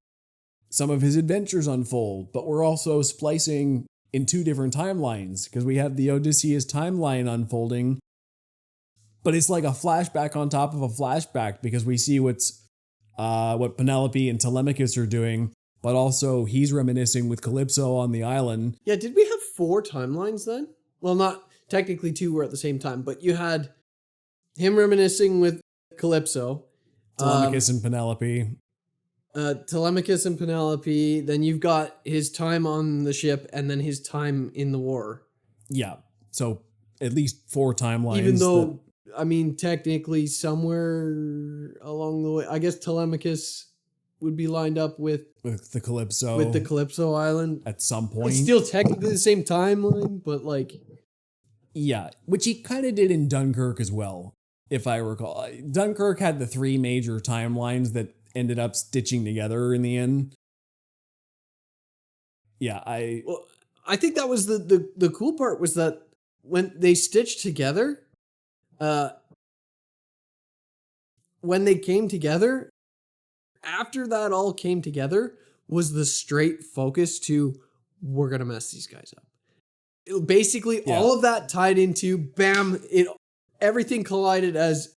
some of his adventures unfold, but we're also splicing in 2 different timelines because we have the Odysseus timeline unfolding, but it's like a flashback on top of a flashback because we see what Penelope and Telemachus are doing, but also he's reminiscing with Calypso on the island. Yeah, did we have 4 timelines then? Well, not technically 2 were at the same time, but you had him reminiscing with Calypso. Telemachus and Penelope. Telemachus and Penelope. Then you've got his time on the ship and then his time in the war. Yeah. So at least 4 timelines. Even though, technically somewhere along the way, I guess Telemachus would be lined up with the Calypso. With the Calypso island. At some point. It's still technically the same timeline, but like... Yeah, which he kind of did in Dunkirk as well, if I recall. Dunkirk had the 3 major timelines that ended up stitching together in the end. Yeah, I think that was the cool part was that when they stitched together, when they came together, after that all came together, was the straight focus to, we're going to mess these guys up. Basically, all of that tied into, bam, everything collided as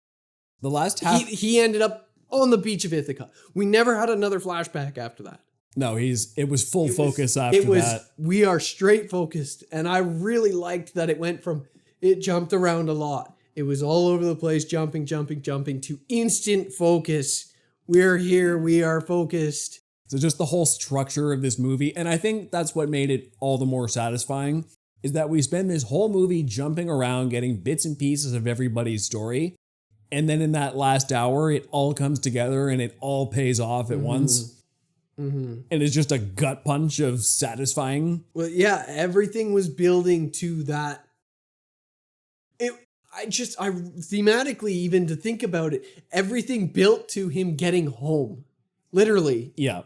the last half. He ended up on the beach of Ithaca. We never had another flashback after that. No, it was full focus after that. We are straight focused. And I really liked that it went from, it jumped around a lot. It was all over the place, jumping, to instant focus. We're here, we are focused. So just the whole structure of this movie, and I think that's what made it all the more satisfying, is that we spend this whole movie jumping around, getting bits and pieces of everybody's story, and then in that last hour, it all comes together and it all pays off at once. And it's just a gut punch of satisfying. Well, yeah, everything was building to that. I thematically, even to think about it, everything built to him getting home. Literally. Yeah.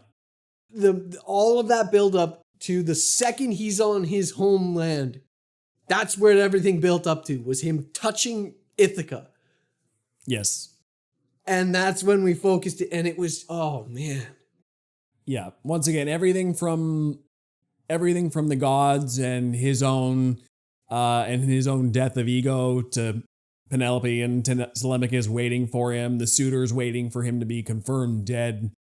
All of that build up to the second he's on his homeland. That's where everything built up to, was him touching Ithaca. Yes. And that's when we focused it, and it was, oh man. Yeah. Once again, everything from the gods and his own death of ego, to Penelope and Telemachus waiting for him, the suitors waiting for him to be confirmed dead,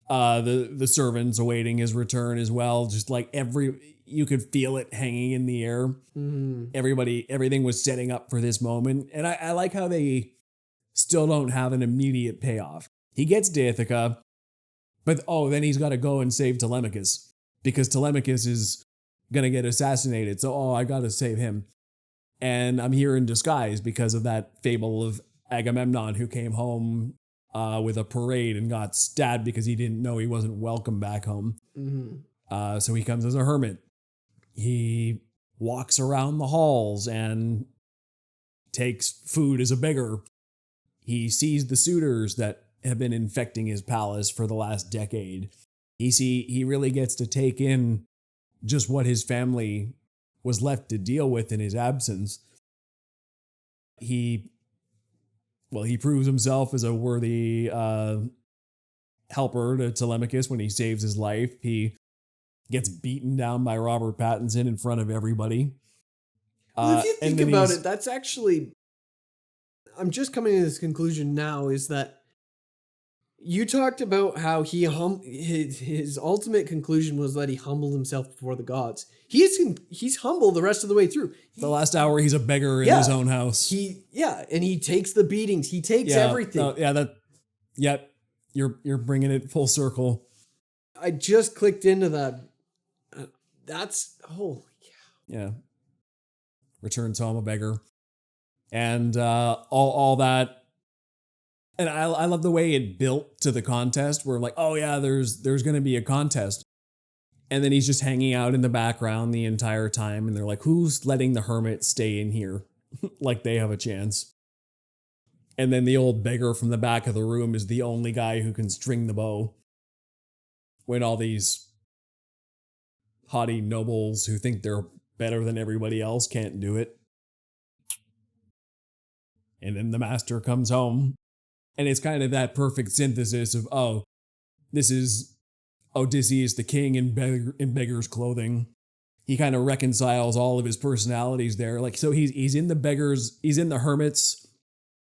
the servants awaiting his return as well. Just like you could feel it hanging in the air. Everything was setting up for this moment. And I like how they still don't have an immediate payoff. He gets to Ithaca, but then he's got to go and save Telemachus, because Telemachus is going to get assassinated. So, I got to save him. And I'm here in disguise because of that fable of Agamemnon, who came home with a parade and got stabbed because he didn't know he wasn't welcome back home. So he comes as a hermit. He walks around the halls and takes food as a beggar. He sees the suitors that have been infecting his palace for the last decade. He really gets to take in just what his family was left to deal with in his absence. He proves himself as a worthy helper to Telemachus when he saves his life. He gets beaten down by Robert Pattinson in front of everybody. Well, if you think about it, that's actually... I'm just coming to this conclusion now, is that you talked about how his ultimate conclusion was that he humbled himself before the gods. He's humble the rest of the way through. The last hour, he's a beggar in his own house. And he takes the beatings. He takes everything. You're bringing it full circle. I just clicked into that. That's holy cow. Yeah. Returns home a beggar, and all that. And I love the way it built to the contest. Where like, there's going to be a contest. And then he's just hanging out in the background the entire time. And they're like, who's letting the hermit stay in here? Like they have a chance. And then the old beggar from the back of the room is the only guy who can string the bow. When all these haughty nobles who think they're better than everybody else can't do it. And then the master comes home. And it's kind of that perfect synthesis of, this is Odysseus, the king in beggar's clothing. He kind of reconciles all of his personalities there. Like, so he's in the hermit's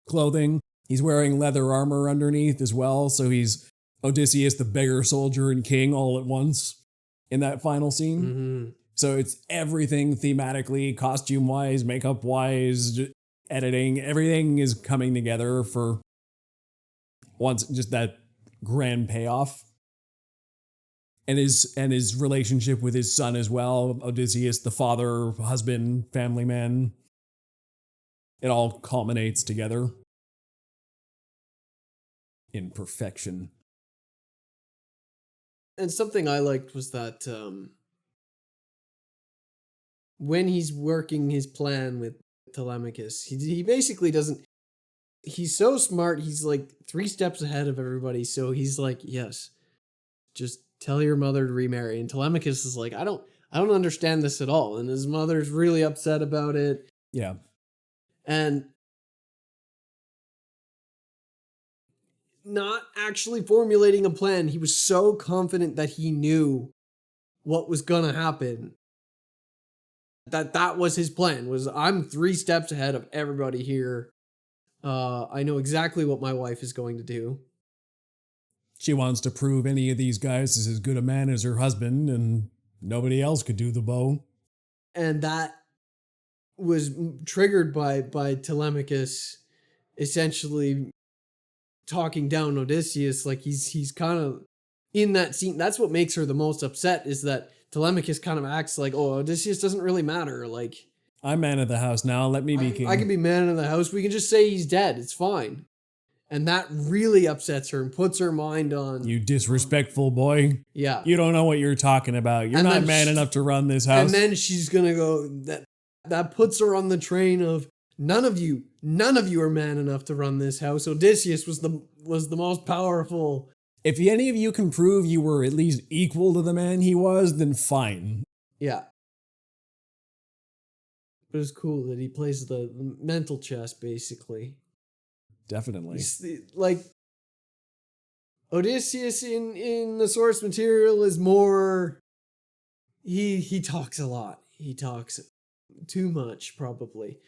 clothing. He's wearing leather armor underneath as well. So he's Odysseus, the beggar, soldier, and king all at once in that final scene. So it's everything thematically, costume-wise, makeup-wise, editing. Everything is coming together for once, just that grand payoff. And his relationship with his son as well, Odysseus, the father, husband, family man. It all culminates together in perfection. And something I liked was that when he's working his plan with Telemachus, he basically doesn't... He's so smart, he's like 3 steps ahead of everybody, so he's like, yes, just tell your mother to remarry. And Telemachus is like, I don't understand this at all. And his mother's really upset about it. Yeah. And not actually formulating a plan. He was so confident that he knew what was gonna happen. That was his plan, was I'm 3 steps ahead of everybody here. I know exactly what my wife is going to do. She wants to prove any of these guys is as good a man as her husband, and nobody else could do the bow. And that was triggered by Telemachus essentially talking down Odysseus. Like he's kind of in that scene. That's what makes her the most upset, is that Telemachus kind of acts like, oh, Odysseus doesn't really matter. Like, I'm man of the house now. Let me be king. I can be man of the house. We can just say he's dead. It's fine. And that really upsets her and puts her mind on... You disrespectful boy. Yeah. You don't know what you're talking about. You're not man enough to run this house. And then she's going to go... That puts her on the train of, none of you are man enough to run this house. Odysseus was the most powerful. If any of you can prove you were at least equal to the man he was, then fine. Yeah. But it's cool that he plays the mental chess, basically. Definitely. Like, Odysseus in the source material is more... He talks a lot. He talks too much, probably.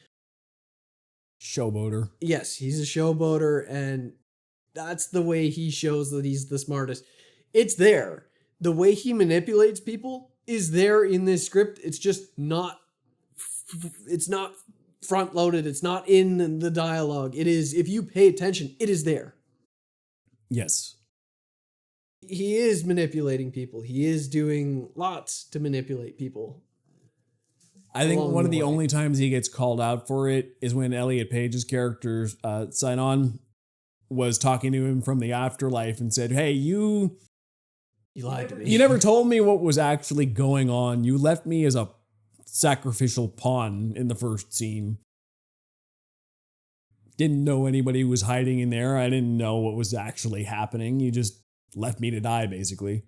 Showboater. Yes, he's a showboater, and that's the way he shows that he's the smartest. It's there. The way he manipulates people is there in this script. It's just not... It's not front-loaded. It's not in the dialogue. It is, if you pay attention, it is there. Yes. He is manipulating people. He is doing lots to manipulate people. I think one of the only times he gets called out for it is when Elliot Page's character, Sinon, was talking to him from the afterlife and said, hey, you lied to me. You never told me what was actually going on. You left me as a sacrificial pawn in the first scene. Didn't know anybody was hiding in there. I didn't know what was actually happening. You just left me to die, basically.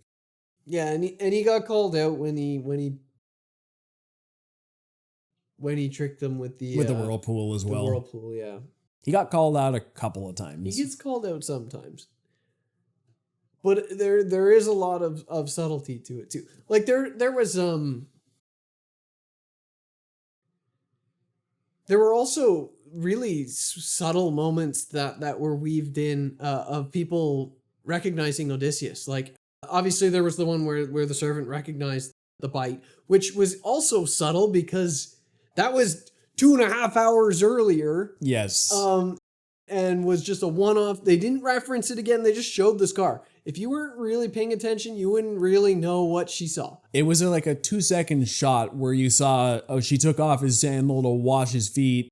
Yeah, and he got called out when he tricked them with the whirlpool as well. The whirlpool, yeah. He got called out a couple of times. He gets called out sometimes. But there is a lot of subtlety to it too. Like there were also really subtle moments that were weaved in of people recognizing Odysseus. Like, obviously there was the one where the servant recognized the bite, which was also subtle because that was 2.5 hours earlier. Yes. And was just a one-off. They didn't reference it again. They just showed the scar. If you weren't really paying attention, you wouldn't really know what she saw. It was like a 2-second shot where you saw, she took off his sandal to wash his feet.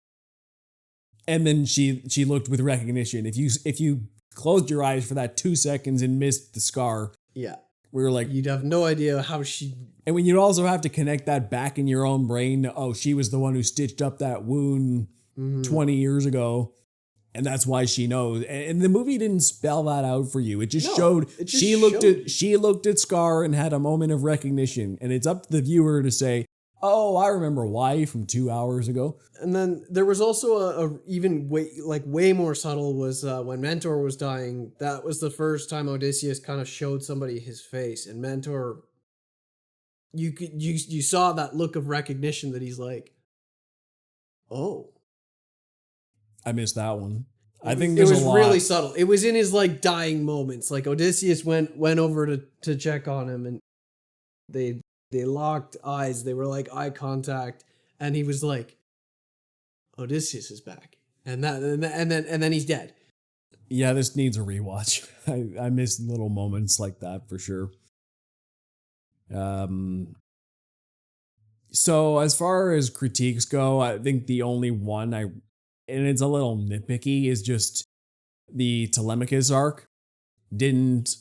And then she looked with recognition. If you closed your eyes for that 2 seconds and missed the scar. Yeah. We were like, you'd have no idea how she... And when you'd also have to connect that back in your own brain, she was the one who stitched up that wound 20 years ago. And that's why she knows. And the movie didn't spell that out for you. It just showed she looked at Scar and had a moment of recognition. And it's up to the viewer to say, oh, I remember why from 2 hours ago. And then there was also a even way more subtle was when Mentor was dying. That was the first time Odysseus kind of showed somebody his face, and Mentor, you saw that look of recognition that he's like, oh. I missed that one. I think it was really subtle. It was in his dying moments. Like Odysseus went over to check on him, and they locked eyes. They were like eye contact, and he was like, Odysseus is back, and then he's dead. Yeah, this needs a rewatch. I miss little moments like that for sure. So as far as critiques go, I think the only one and it's a little nitpicky, is just the Telemachus arc didn't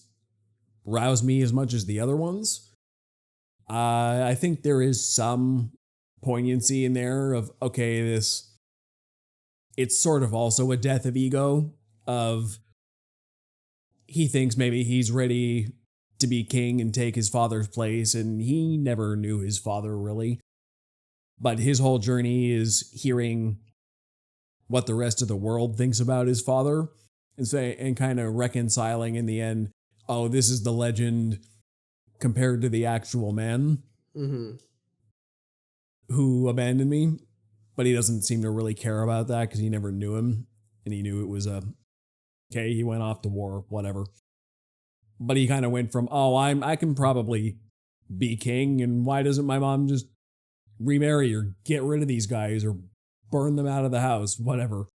rouse me as much as the other ones. I think there is some poignancy in there of, okay, it's sort of also a death of ego, of he thinks maybe he's ready to be king and take his father's place, and he never knew his father really. But his whole journey is hearing what the rest of the world thinks about his father, and kind of reconciling in the end, oh, this is the legend compared to the actual man who abandoned me. But he doesn't seem to really care about that because he never knew him. And he knew it was okay, he went off to war, whatever. But he kind of went from, oh, I can probably be king, and why doesn't my mom just remarry or get rid of these guys or burn them out of the house, whatever.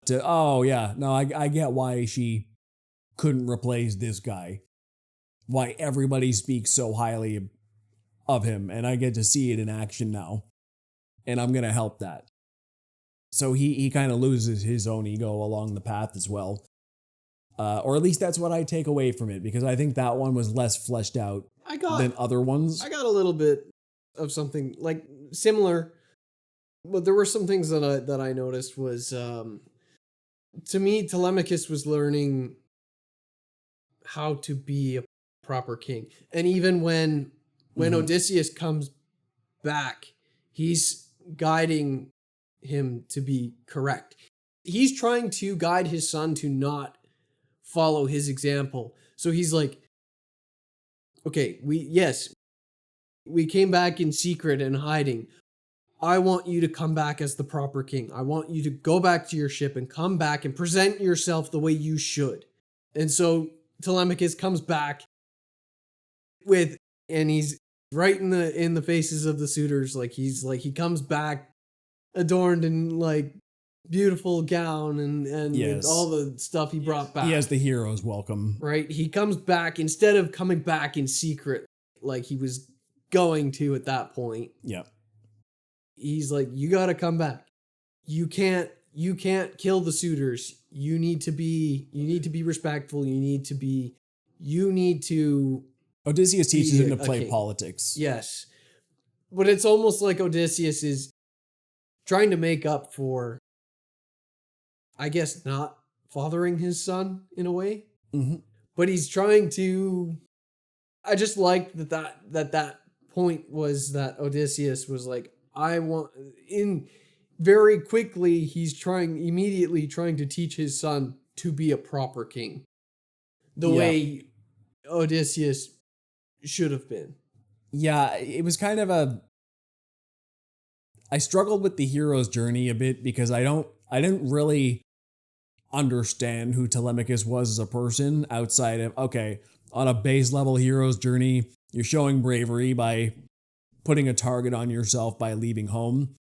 To, oh yeah, no, I get why she couldn't replace this guy. Why everybody speaks so highly of him, and I get to see it in action now. And I'm going to help that. So he kind of loses his own ego along the path as well. Or at least that's what I take away from it, because I think that one was less fleshed out than other ones. I got a little bit of something like similar, but there were some things that I noticed was, to me, Telemachus was learning how to be a proper king. And even when Odysseus comes back, he's guiding him to be correct. He's trying to guide his son to not follow his example. So he's like, okay, we came back in secret and hiding. I want you to come back as the proper king. I want you to go back to your ship and come back and present yourself the way you should. And so Telemachus comes back and he's right in the faces of the suitors. He comes back adorned in like beautiful gown and yes, all the stuff he brought back. He has the hero's welcome. Right? He comes back instead of coming back in secret like he was going to at that point. Yeah. He's like, you got to come back. You can't kill the suitors. You need to be respectful. You need to Odysseus teaches him to play politics. Yes. But it's almost like Odysseus is trying to make up for, I guess, not fathering his son in a way. Mm-hmm. But he's trying to, I just liked that point was that Odysseus was like, very quickly, he's immediately trying to teach his son to be a proper king. The way Odysseus should have been. Yeah, it was kind of I struggled with the hero's journey a bit because I didn't really understand who Telemachus was as a person outside of, okay, on a base level hero's journey, you're showing bravery by putting a target on yourself by leaving home.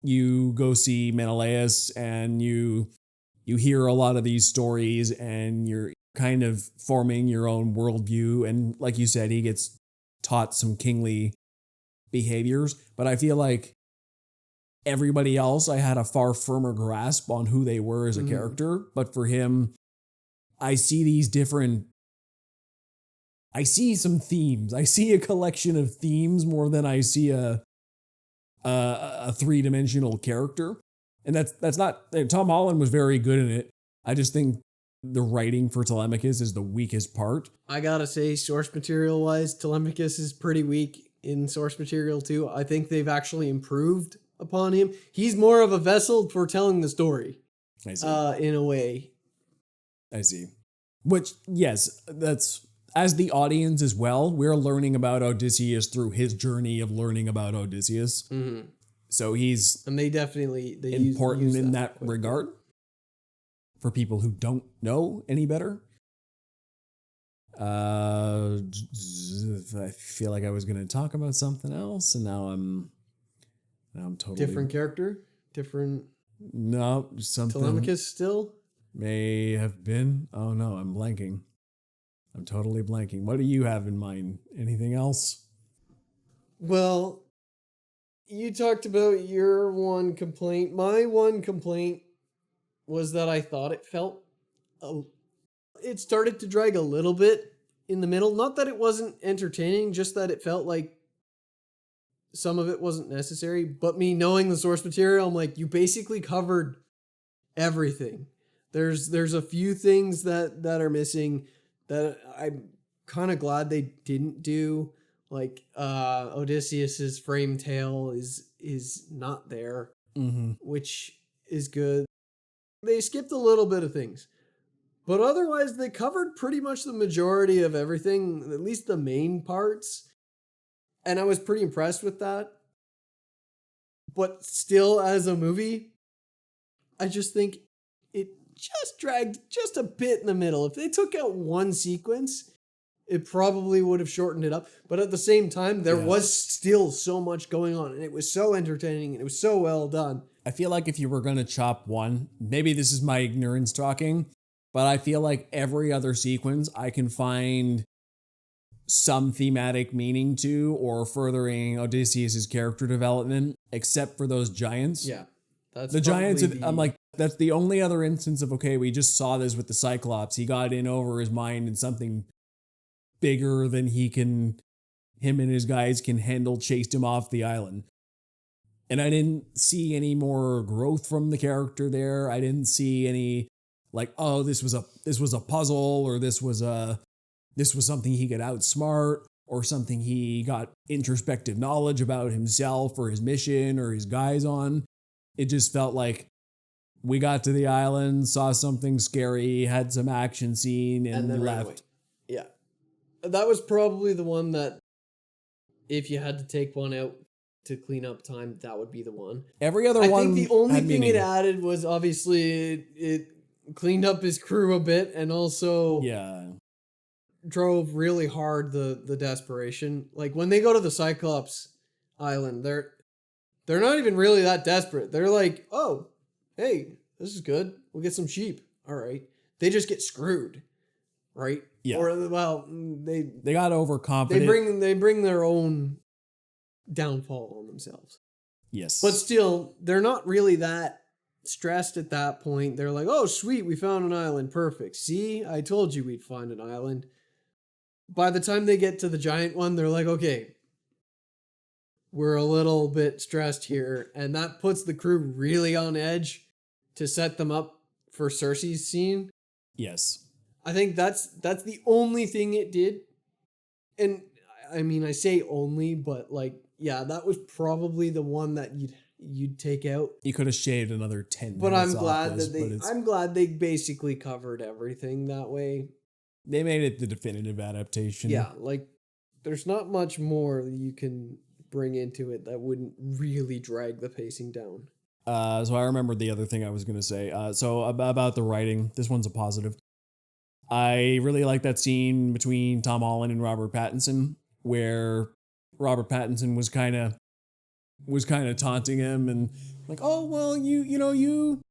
You go see Menelaus and you hear a lot of these stories and you're kind of forming your own worldview. And like you said, he gets taught some kingly behaviors, but I feel like everybody else, I had a far firmer grasp on who they were as a character. But for him, I see some themes. I see a collection of themes more than I see a three-dimensional character. And that's not, Tom Holland was very good in it. I just think the writing for Telemachus is the weakest part. I gotta say, source material wise, Telemachus is pretty weak in source material too. I think they've actually improved upon him. He's more of a vessel for telling the story. I see. In a way. I see. Which, yes, that's, as the audience as well, we're learning about Odysseus through his journey of learning about Odysseus. Mm-hmm. So he's and they definitely important use in that regard for people who don't know any better. I feel like I was going to talk about something else, and now I'm totally different character, different. No, something. Telemachus still may have been. Oh no, I'm blanking. I'm totally blanking. What do you have in mind? Anything else? Well, you talked about your one complaint. My one complaint was that I thought it felt... it started to drag a little bit in the middle. Not that it wasn't entertaining, just that it felt like some of it wasn't necessary. But me knowing the source material, I'm like, you basically covered everything. There's a few things that are missing that I'm kind of glad they didn't do. Like Odysseus's frame tail is not there, which is good. They skipped a little bit of things, But otherwise, they covered pretty much the majority of everything, at least the main parts. And I was pretty impressed with that. But still, as a movie, I just think it just dragged just a bit in the middle. If they took out one sequence, it probably would have shortened it up. But at the same time, there was still so much going on. And it was so entertaining. And it was so well done. I feel like if you were going to chop one, maybe this is my ignorance talking, but I feel like every other sequence I can find some thematic meaning to or furthering Odysseus' character development, except for those giants. Yeah. That's the giants, I'm like, that's the only other instance of, okay, we just saw this with the Cyclops. He got in over his mind and something bigger than him and his guys can handle chased him off the island. And I didn't see any more growth from the character there. I didn't see any like, oh, this was a puzzle, or this was something he could outsmart, or something he got introspective knowledge about himself or his mission or his guys on. It just felt like we got to the island, saw something scary, had some action scene, and then left. Yeah. That was probably the one that if you had to take one out to clean up time, that would be the one. Every other one, I think the only thing it added was obviously it cleaned up his crew a bit, and also drove really hard the desperation. Like when they go to the Cyclops Island, they're not even really that desperate. They're like, oh, hey, this is good. We'll get some sheep. All right. They just get screwed, right? Yeah. Or well, they got overconfident. They bring their own downfall on themselves. Yes. But still, they're not really that stressed at that point. They're like, oh, sweet, we found an island. Perfect. See, I told you we'd find an island. By the time they get to the giant one, they're like, okay, we're a little bit stressed here. And that puts the crew really on edge to set them up for Cersei's scene. Yes. I think that's the only thing it did. And I mean, I say only, but like, yeah, that was probably the one that you'd take out. You could have shaved another 10 but minutes. I'm glad they basically covered everything that way. They made it the definitive adaptation. Yeah, like there's not much more that you can bring into it that wouldn't really drag the pacing down. So I remembered the other thing I was going to say. So about the writing, this one's a positive. I really like that scene between Tom Holland and Robert Pattinson, where Robert Pattinson was kind of taunting him and like, oh well, you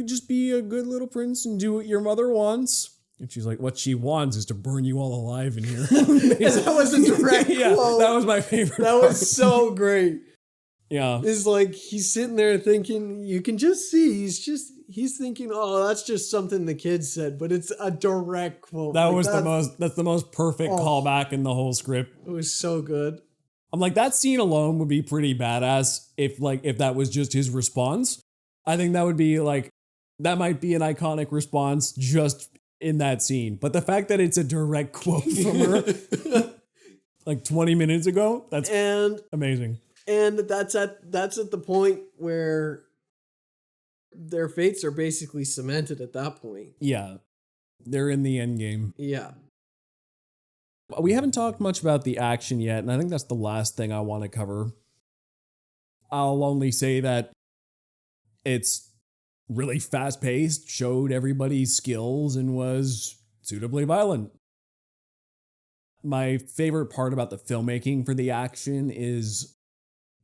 just be a good little prince and do what your mother wants. And she's like, what she wants is to burn you all alive in here. That was a direct quote. That was my favorite. That was so great. Yeah. It's like he's sitting there thinking, you can just see he's thinking, oh, that's just something the kids said, but it's a direct quote. That's the most perfect callback in the whole script. It was so good. I'm like, that scene alone would be pretty badass if that was just his response. I think that might be an iconic response just in that scene. But the fact that it's a direct quote from her like 20 minutes ago, that's amazing. And that's at the point where their fates are basically cemented at that point. Yeah. They're in the end game. Yeah. We haven't talked much about the action yet, and I think that's the last thing I want to cover. I'll only say that it's really fast-paced, showed everybody's skills, and was suitably violent. My favorite part about the filmmaking for the action is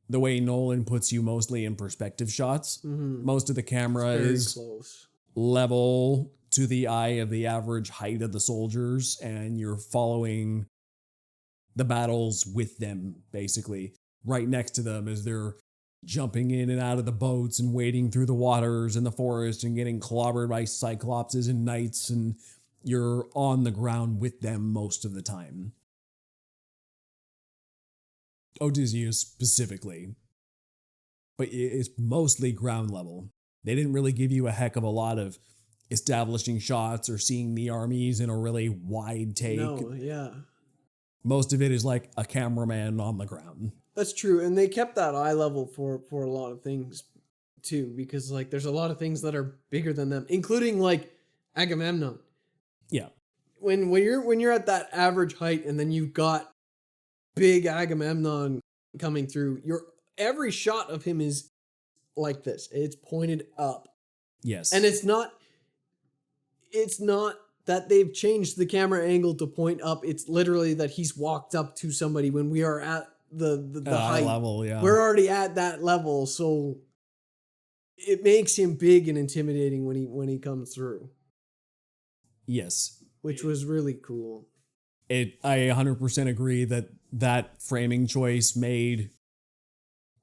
the way Nolan puts you mostly in perspective shots. Mm-hmm. Most of the camera is close, level to the eye of the average height of the soldiers, and you're following the battles with them, basically, right next to them as they're jumping in and out of the boats and wading through the waters in the forest and getting clobbered by cyclopses and knights, and you're on the ground with them most of the time. Odysseus specifically, but it's mostly ground level. They didn't really give you a heck of a lot of establishing shots or seeing the armies in a really wide take. No, yeah. Most of it is like a cameraman on the ground. That's true, and they kept that eye level for a lot of things too, because like there's a lot of things that are bigger than them, including like Agamemnon. Yeah. When you're at that average height and then you've got big Agamemnon coming through, every shot of him is like this. It's pointed up. Yes. And it's not that they've changed the camera angle to point up. It's literally that he's walked up to somebody when we are at the height level, yeah. We're already at that level, so it makes him big and intimidating when he comes through. Yes. Which was really cool. I 100% agree that framing choice made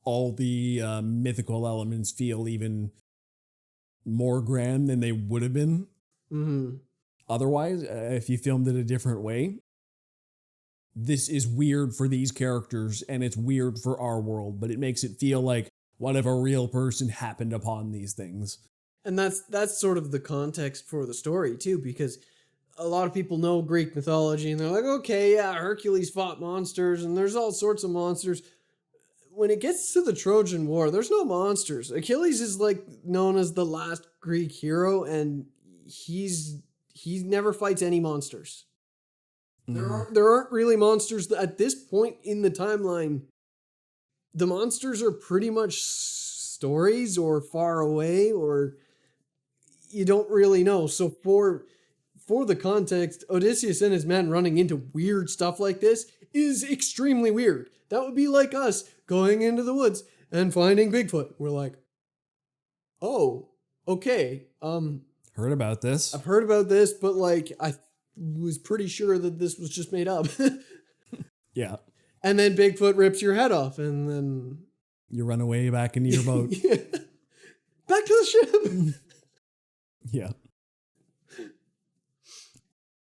all the mythical elements feel even more grand than they would have been. Mm-hmm. Otherwise, if you filmed it a different way. This is weird for these characters and it's weird for our world, but it makes it feel like what if a real person happened upon these things. And that's sort of the context for the story too, because a lot of people know Greek mythology and they're like, okay, yeah, Hercules fought monsters and there's all sorts of monsters. When it gets to the Trojan War, there's no monsters. Achilles is like known as the last Greek hero, and he never fights any monsters. There aren't really monsters at this point in the timeline. The monsters are pretty much stories or far away, or you don't really know. So for the context, Odysseus and his men running into weird stuff like this is extremely weird. That would be like us going into the woods and finding Bigfoot. We're like, oh, okay. Heard about this. I've heard about this, but like I was pretty sure that this was just made up. Yeah. And then Bigfoot rips your head off, and then you run away back into your boat. Yeah. Back to the ship. Yeah.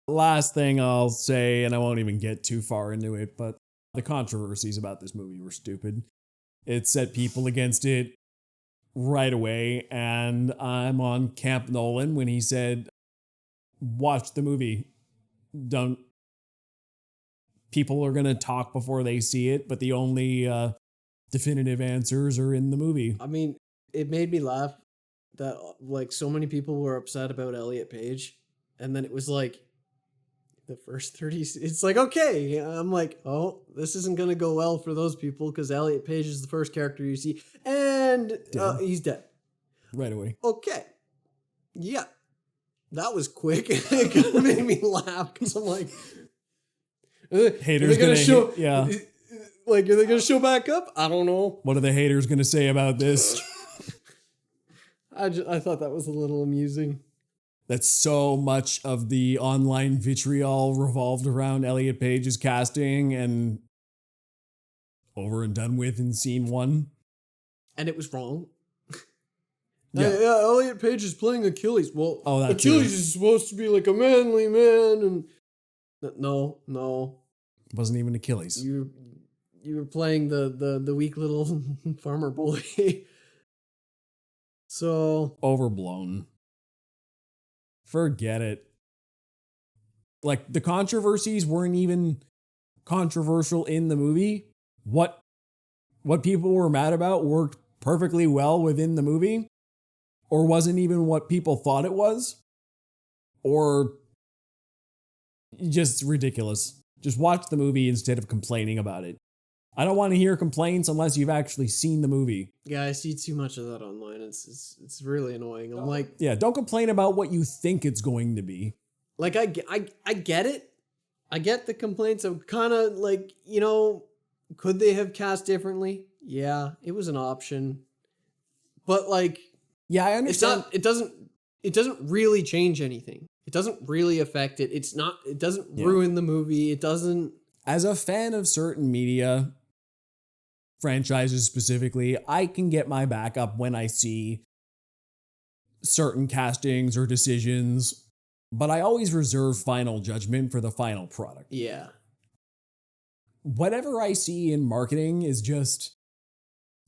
Last thing I'll say, and I won't even get too far into it, but the controversies about this movie were stupid. It set people against it right away, and I'm on Camp Nolan when he said, watch the movie. Don't. People are going to talk before they see it, but the only definitive answers are in the movie. I mean, it made me laugh that like so many people were upset about Elliot Page, and then it was like the first 30, it's like, okay, I'm like, oh, this isn't going to go well for those people because Elliot Page is the first character you see, and he's dead. Right away. Okay. Yeah. That was quick. It kind of made me laugh because I'm like, haters gonna show, yeah. Like, are they gonna show back up? I don't know. What are the haters gonna say about this? I thought that was a little amusing. That so much of the online vitriol revolved around Elliot Page's casting and over and done with in scene 1. And it was wrong. Yeah. Yeah, Elliot Page is playing Achilles. Well, Achilles too. is supposed to be like a manly man, and no, Wasn't even Achilles. You were playing the weak little farmer boy. So overblown. Forget it. Like, the controversies weren't even controversial in the movie. What people were mad about worked perfectly well within the movie, or wasn't even what people thought it was, or just ridiculous. Just watch the movie instead of complaining about it. I don't want to hear complaints unless you've actually seen the movie. Yeah, I see too much of that online. It's really annoying. I'm like, yeah, don't complain about what you think it's going to be. Like, I get it. I get the complaints. I'm kind of like, could they have cast differently? Yeah, it was an option. But like, yeah, I understand. It doesn't really change anything. It doesn't really affect it. It doesn't ruin the movie. It doesn't. As a fan of certain media franchises specifically, I can get my back up when I see certain castings or decisions, but I always reserve final judgment for the final product. Yeah. Whatever I see in marketing is just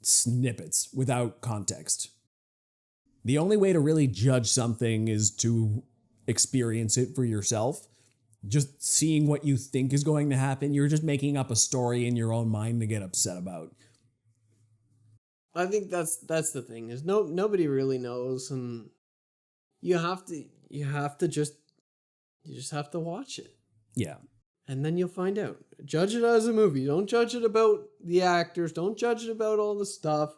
snippets without context. The only way to really judge something is to experience it for yourself. Just seeing what you think is going to happen, you're just making up a story in your own mind to get upset about. I think that's the thing, is nobody really knows, and you have to You just have to watch it. Yeah. And then you'll find out. Judge it as a movie. Don't judge it about the actors. Don't judge it about all the stuff.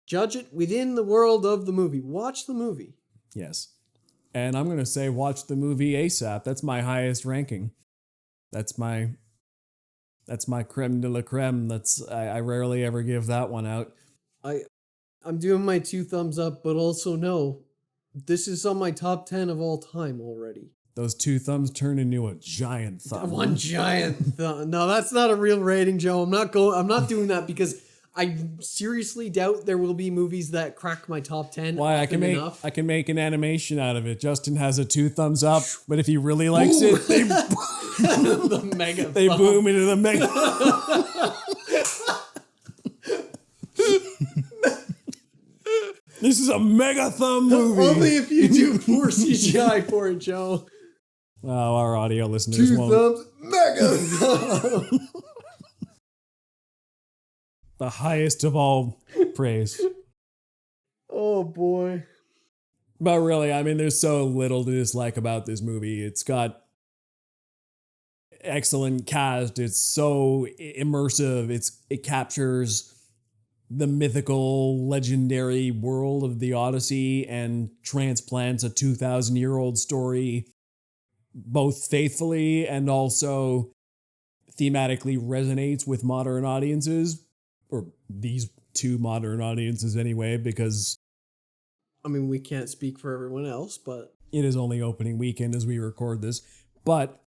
Judge it within the world of the movie. Watch the movie. Yes. And I'm going to say watch the movie ASAP. That's my highest ranking. That's my creme de la creme. I rarely ever give that one out. I'm doing my 2 thumbs up, but also no, this is on my top 10 of all time already. Those 2 thumbs turn into a giant thumb. One giant thumb. No, that's not a real rating, Joe. I'm not doing that because I seriously doubt there will be movies that crack my top 10. Why? I can make an animation out of it. Justin has a 2 thumbs up, but if he really likes it, they the mega they thumb. boom into the mega. This is a mega thumb movie. Only if you do poor CGI for it, Joe. Oh, our audio listeners 2 won't. thumbs, mega thumb. The highest of all praise. Oh boy. But really, I mean, there's so little to dislike about this movie. It's got excellent cast. It's so immersive. It captures the mythical, legendary world of the Odyssey and transplants a 2,000-year-old story both faithfully and also thematically resonates with modern audiences, or these 2 modern audiences anyway, because I mean, we can't speak for everyone else, but it is only opening weekend as we record this. But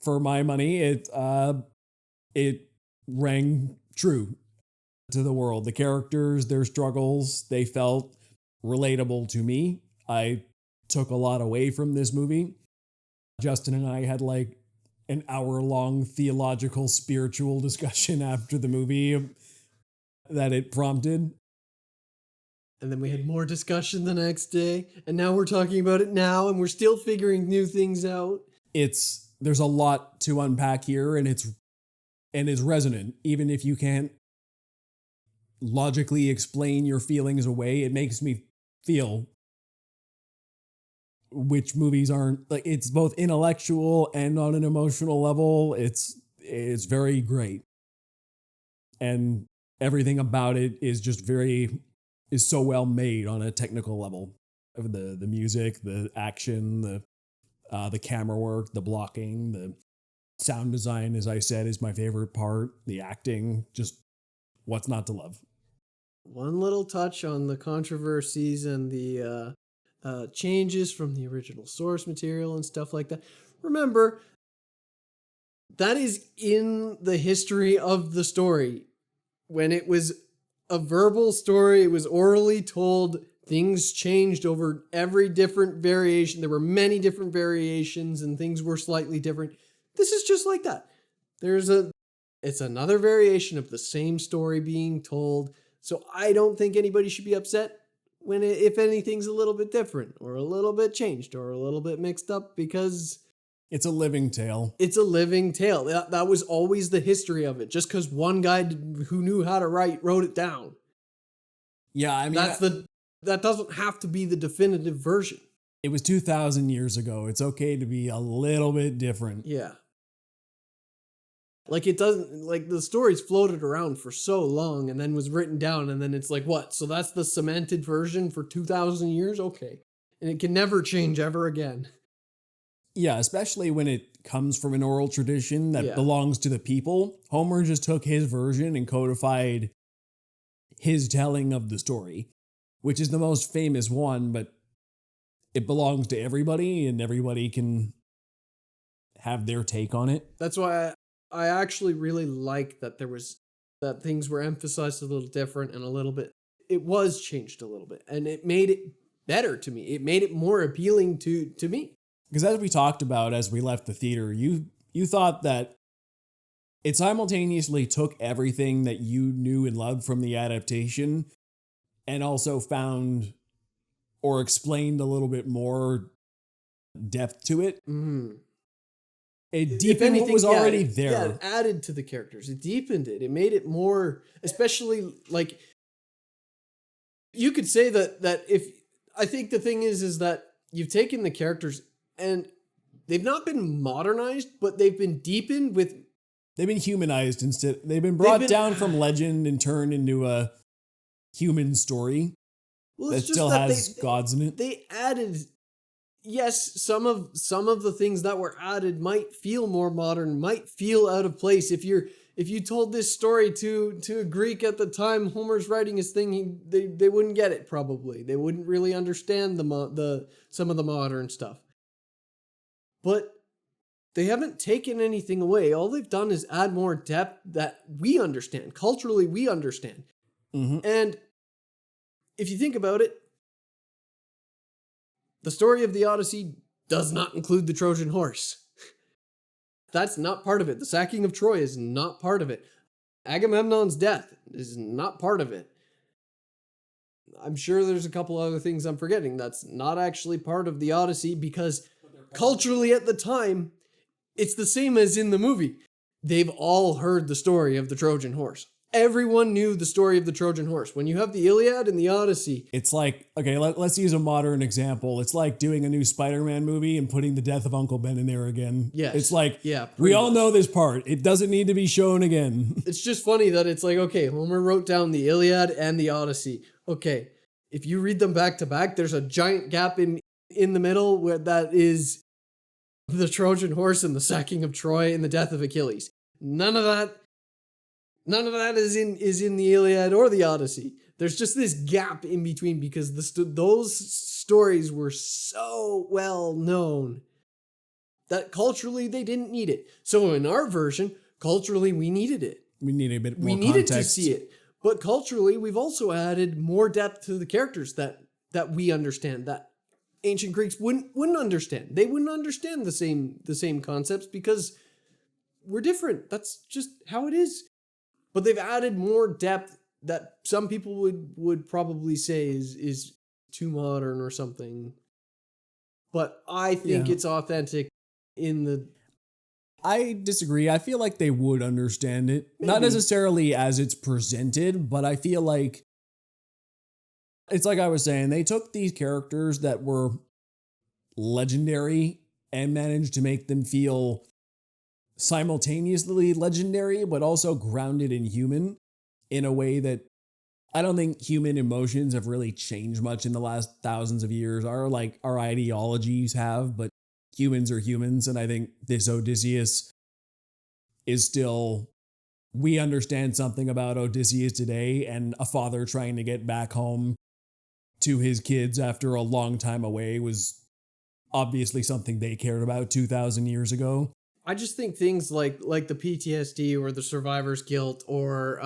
for my money, it rang true to the world. The characters, their struggles, they felt relatable to me. I took a lot away from this movie. Justin and I had like an hour-long theological, spiritual discussion after the movie that it prompted. And then we had more discussion the next day, and now we're talking about it now, and we're still figuring new things out. There's a lot to unpack here, and it's resonant. Even if you can't logically explain your feelings away, it makes me feel, which movies aren't. Like, it's both intellectual and on an emotional level. It's very great, and everything about it is just is so well made on a technical level. The music, the action, the camera work, the blocking, the sound design, as I said, is my favorite part. The acting, just what's not to love. One little touch on the controversies and the changes from the original source material and stuff like that. Remember, that is in the history of the story. When it was a verbal story, it was orally told, things changed over every different variation. There were many different variations and things were slightly different. This is just like that. It's another variation of the same story being told. So I don't think anybody should be upset if anything's a little bit different or a little bit changed or a little bit mixed up, because it's a living tale. It's a living tale. That was always the history of it. Just because one guy who knew how to write wrote it down. Yeah, I mean, that doesn't have to be the definitive version. It was 2,000 years ago. It's okay to be a little bit different. Yeah. Like, it doesn't, like, the story's floated around for so long and then was written down, and then it's like, what? So that's the cemented version for 2,000 years? Okay. And it can never change ever again. Yeah, especially when it comes from an oral tradition that belongs to the people. Homer just took his version and codified his telling of the story, which is the most famous one, but it belongs to everybody and everybody can have their take on it. That's why I actually really like that that things were emphasized a little different and a little bit, it was changed a little bit, and it made it better to me. It made it more appealing to me. Because as we talked about as we left the theater, you thought that it simultaneously took everything that you knew and loved from the adaptation and also found or explained a little bit more depth to it. Mm. It deepened what was already there. Yeah, it added to the characters. It deepened it. It made it more, especially, like, you could say that if, I think the thing is that you've taken the characters and they've not been modernized, but they've been deepened with. They've been humanized instead. They've been brought down from legend and turned into a human story that still has gods in it. They added, yes, some of the things that were added might feel more modern, might feel out of place. If you told this story to a Greek at the time Homer's writing his thing, they wouldn't get it probably. They wouldn't really understand some of the modern stuff. But they haven't taken anything away. All they've done is add more depth that we understand. Culturally, we understand. Mm-hmm. And if you think about it, the story of the Odyssey does not include the Trojan horse. That's not part of it. The sacking of Troy is not part of it. Agamemnon's death is not part of it. I'm sure there's a couple other things I'm forgetting that's not actually part of the Odyssey because culturally at the time, it's the same as in the movie. They've all heard the story of the Trojan horse. Everyone knew the story of the Trojan horse. When you have the Iliad and the Odyssey. It's like, okay, let's use a modern example. It's like doing a new Spider-Man movie and putting the death of Uncle Ben in there again. Yes. It's like, yeah, we all know this part. It doesn't need to be shown again. It's just funny that it's like, okay, Homer wrote down the Iliad and the Odyssey. Okay, if you read them back to back, there's a giant gap in the middle where that is the Trojan horse and the sacking of Troy and the death of Achilles. None of that is in the Iliad or the Odyssey. There's just this gap in between because those stories were so well known that culturally they didn't need it. So in our version, culturally we needed it. We needed a bit more context. We needed to see it. But culturally, we've also added more depth to the characters that we understand, that ancient Greeks wouldn't understand. They wouldn't understand the same concepts because we're different. That's just how it is. But they've added more depth that some people would probably say is too modern or something. But I think it's authentic in the... I disagree. I feel like they would understand it. Maybe. Not necessarily as it's presented, but I feel like it's like I was saying, they took these characters that were legendary and managed to make them feel simultaneously legendary, but also grounded and human in a way that I don't think human emotions have really changed much in the last thousands of years. Our ideologies have, but humans are humans. And I think this Odysseus is still, we understand something about Odysseus today, and a father trying to get back home to his kids after a long time away was obviously something they cared about 2,000 years ago. I just think things like the PTSD or the survivor's guilt or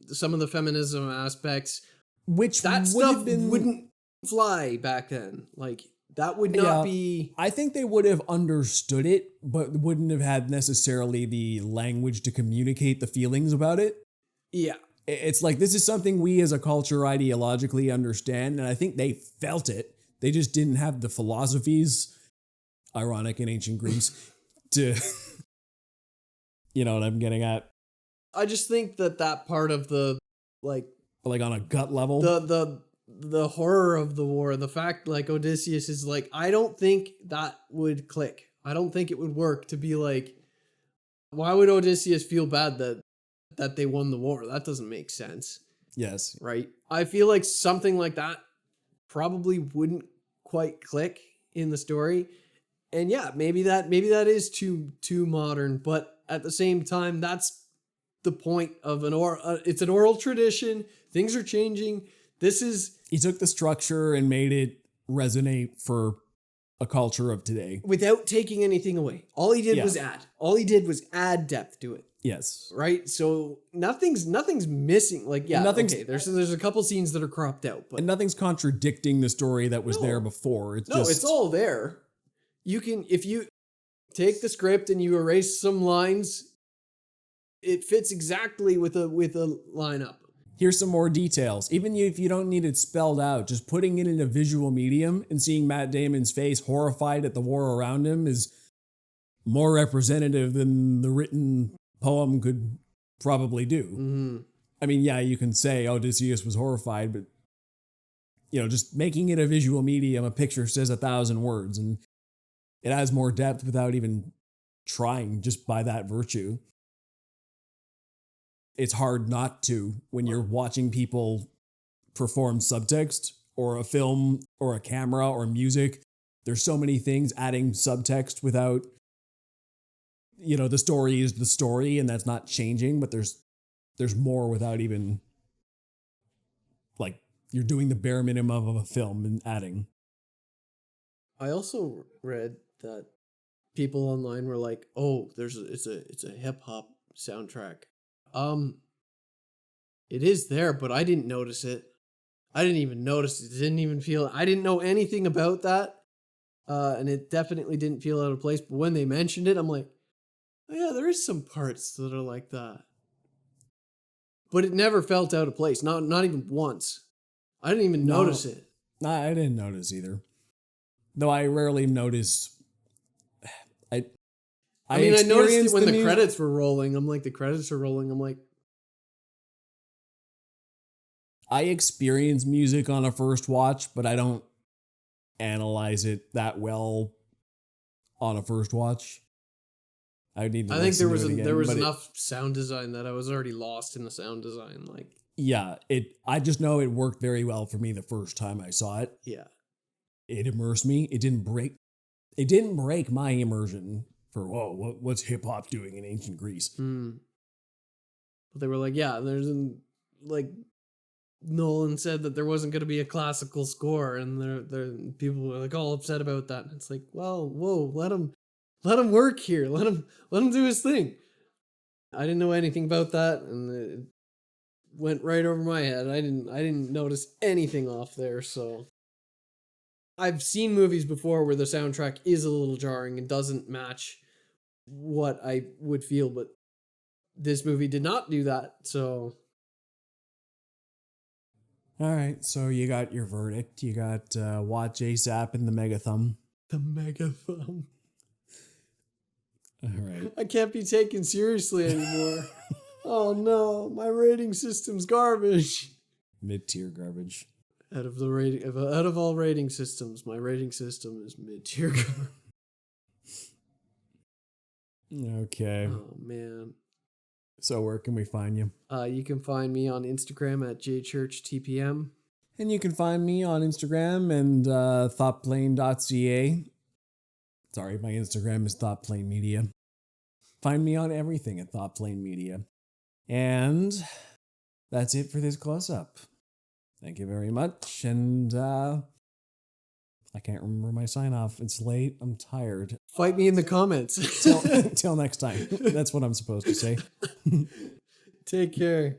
some of the feminism aspects, which that stuff wouldn't fly back then. Like that would not be. I think they would have understood it, but wouldn't have had necessarily the language to communicate the feelings about it. Yeah. It's like, this is something we as a culture ideologically understand, and I think they felt it. They just didn't have the philosophies, ironic in ancient Greece, to, you know what I'm getting at? I just think that part of the, like on a gut level, the horror of the war, the fact like Odysseus is like, I don't think that would click. I don't think it would work to be like, why would Odysseus feel bad that they won the war? That doesn't make sense. Yes. Right? I feel like something like that probably wouldn't quite click in the story. And yeah, maybe that is too modern, but at the same time, that's the point of it's an oral tradition. Things are changing. He took the structure and made it resonate for a culture of today without taking anything away. All he did was add. All he did was add depth to it. Yes. Right. So nothing's missing. Like, yeah, okay. There's a couple scenes that are cropped out, but and nothing's contradicting the story that was there before. It's all there. You can, if you take the script and you erase some lines, it fits exactly with a lineup. Here's some more details. Even if you don't need it spelled out, just putting it in a visual medium and seeing Matt Damon's face horrified at the war around him is more representative than the written poem could probably do. Mm-hmm. I mean, yeah, you can say Odysseus was horrified, but just making it a visual medium, a picture says 1,000 words, and it has more depth without even trying, just by that virtue. It's hard not to when you're watching people perform subtext or a film or a camera or music. There's so many things adding subtext without, the story is the story and that's not changing, but there's more without even, like, you're doing the bare minimum of a film and adding. I also read that people online were like, "Oh, it's a hip hop soundtrack." It is there, but I didn't notice it. I didn't even notice it. Didn't even feel. I didn't know anything about that, and it definitely didn't feel out of place. But when they mentioned it, I'm like, "Oh yeah, there is some parts that are like that." But it never felt out of place. Not even once. I didn't even notice it. No, I didn't notice either. Though I rarely notice. I mean, I noticed it when the credits were rolling. I'm like, the credits are rolling. I'm like, I experience music on a first watch, but I don't analyze it that well on a first watch. I need to. I think there was enough sound design that I was already lost in the sound design. Like, yeah, I just know it worked very well for me the first time I saw it. Yeah, it immersed me. It didn't break my immersion for what's hip hop doing in ancient Greece. But they were like, yeah, like Nolan said that there wasn't going to be a classical score, and people were like all upset about that. And it's like, well, whoa, let him work here. Let him do his thing. I didn't know anything about that, and it went right over my head. I didn't notice anything off there. So I've seen movies before where the soundtrack is a little jarring and doesn't match what I would feel, but this movie did not do that. So all right, so you got your verdict. You got Watch ASAP and the Mega Thumb. The Mega Thumb. All right. I can't be taken seriously anymore. Oh no, my rating system's garbage. Mid-tier garbage. Out of all rating systems, my rating system is mid-tier garbage. Okay. Oh man. So where can we find you? You can find me on Instagram at jchurchtpm. And you can find me on Instagram and thoughtplane.ca. Sorry, my Instagram is thoughtplane media. Find me on everything at thoughtplane media. And that's it for this close-up. Thank you very much. And I can't remember my sign-off. It's late. I'm tired. Fight me in the comments. Till next time. That's what I'm supposed to say. Take care.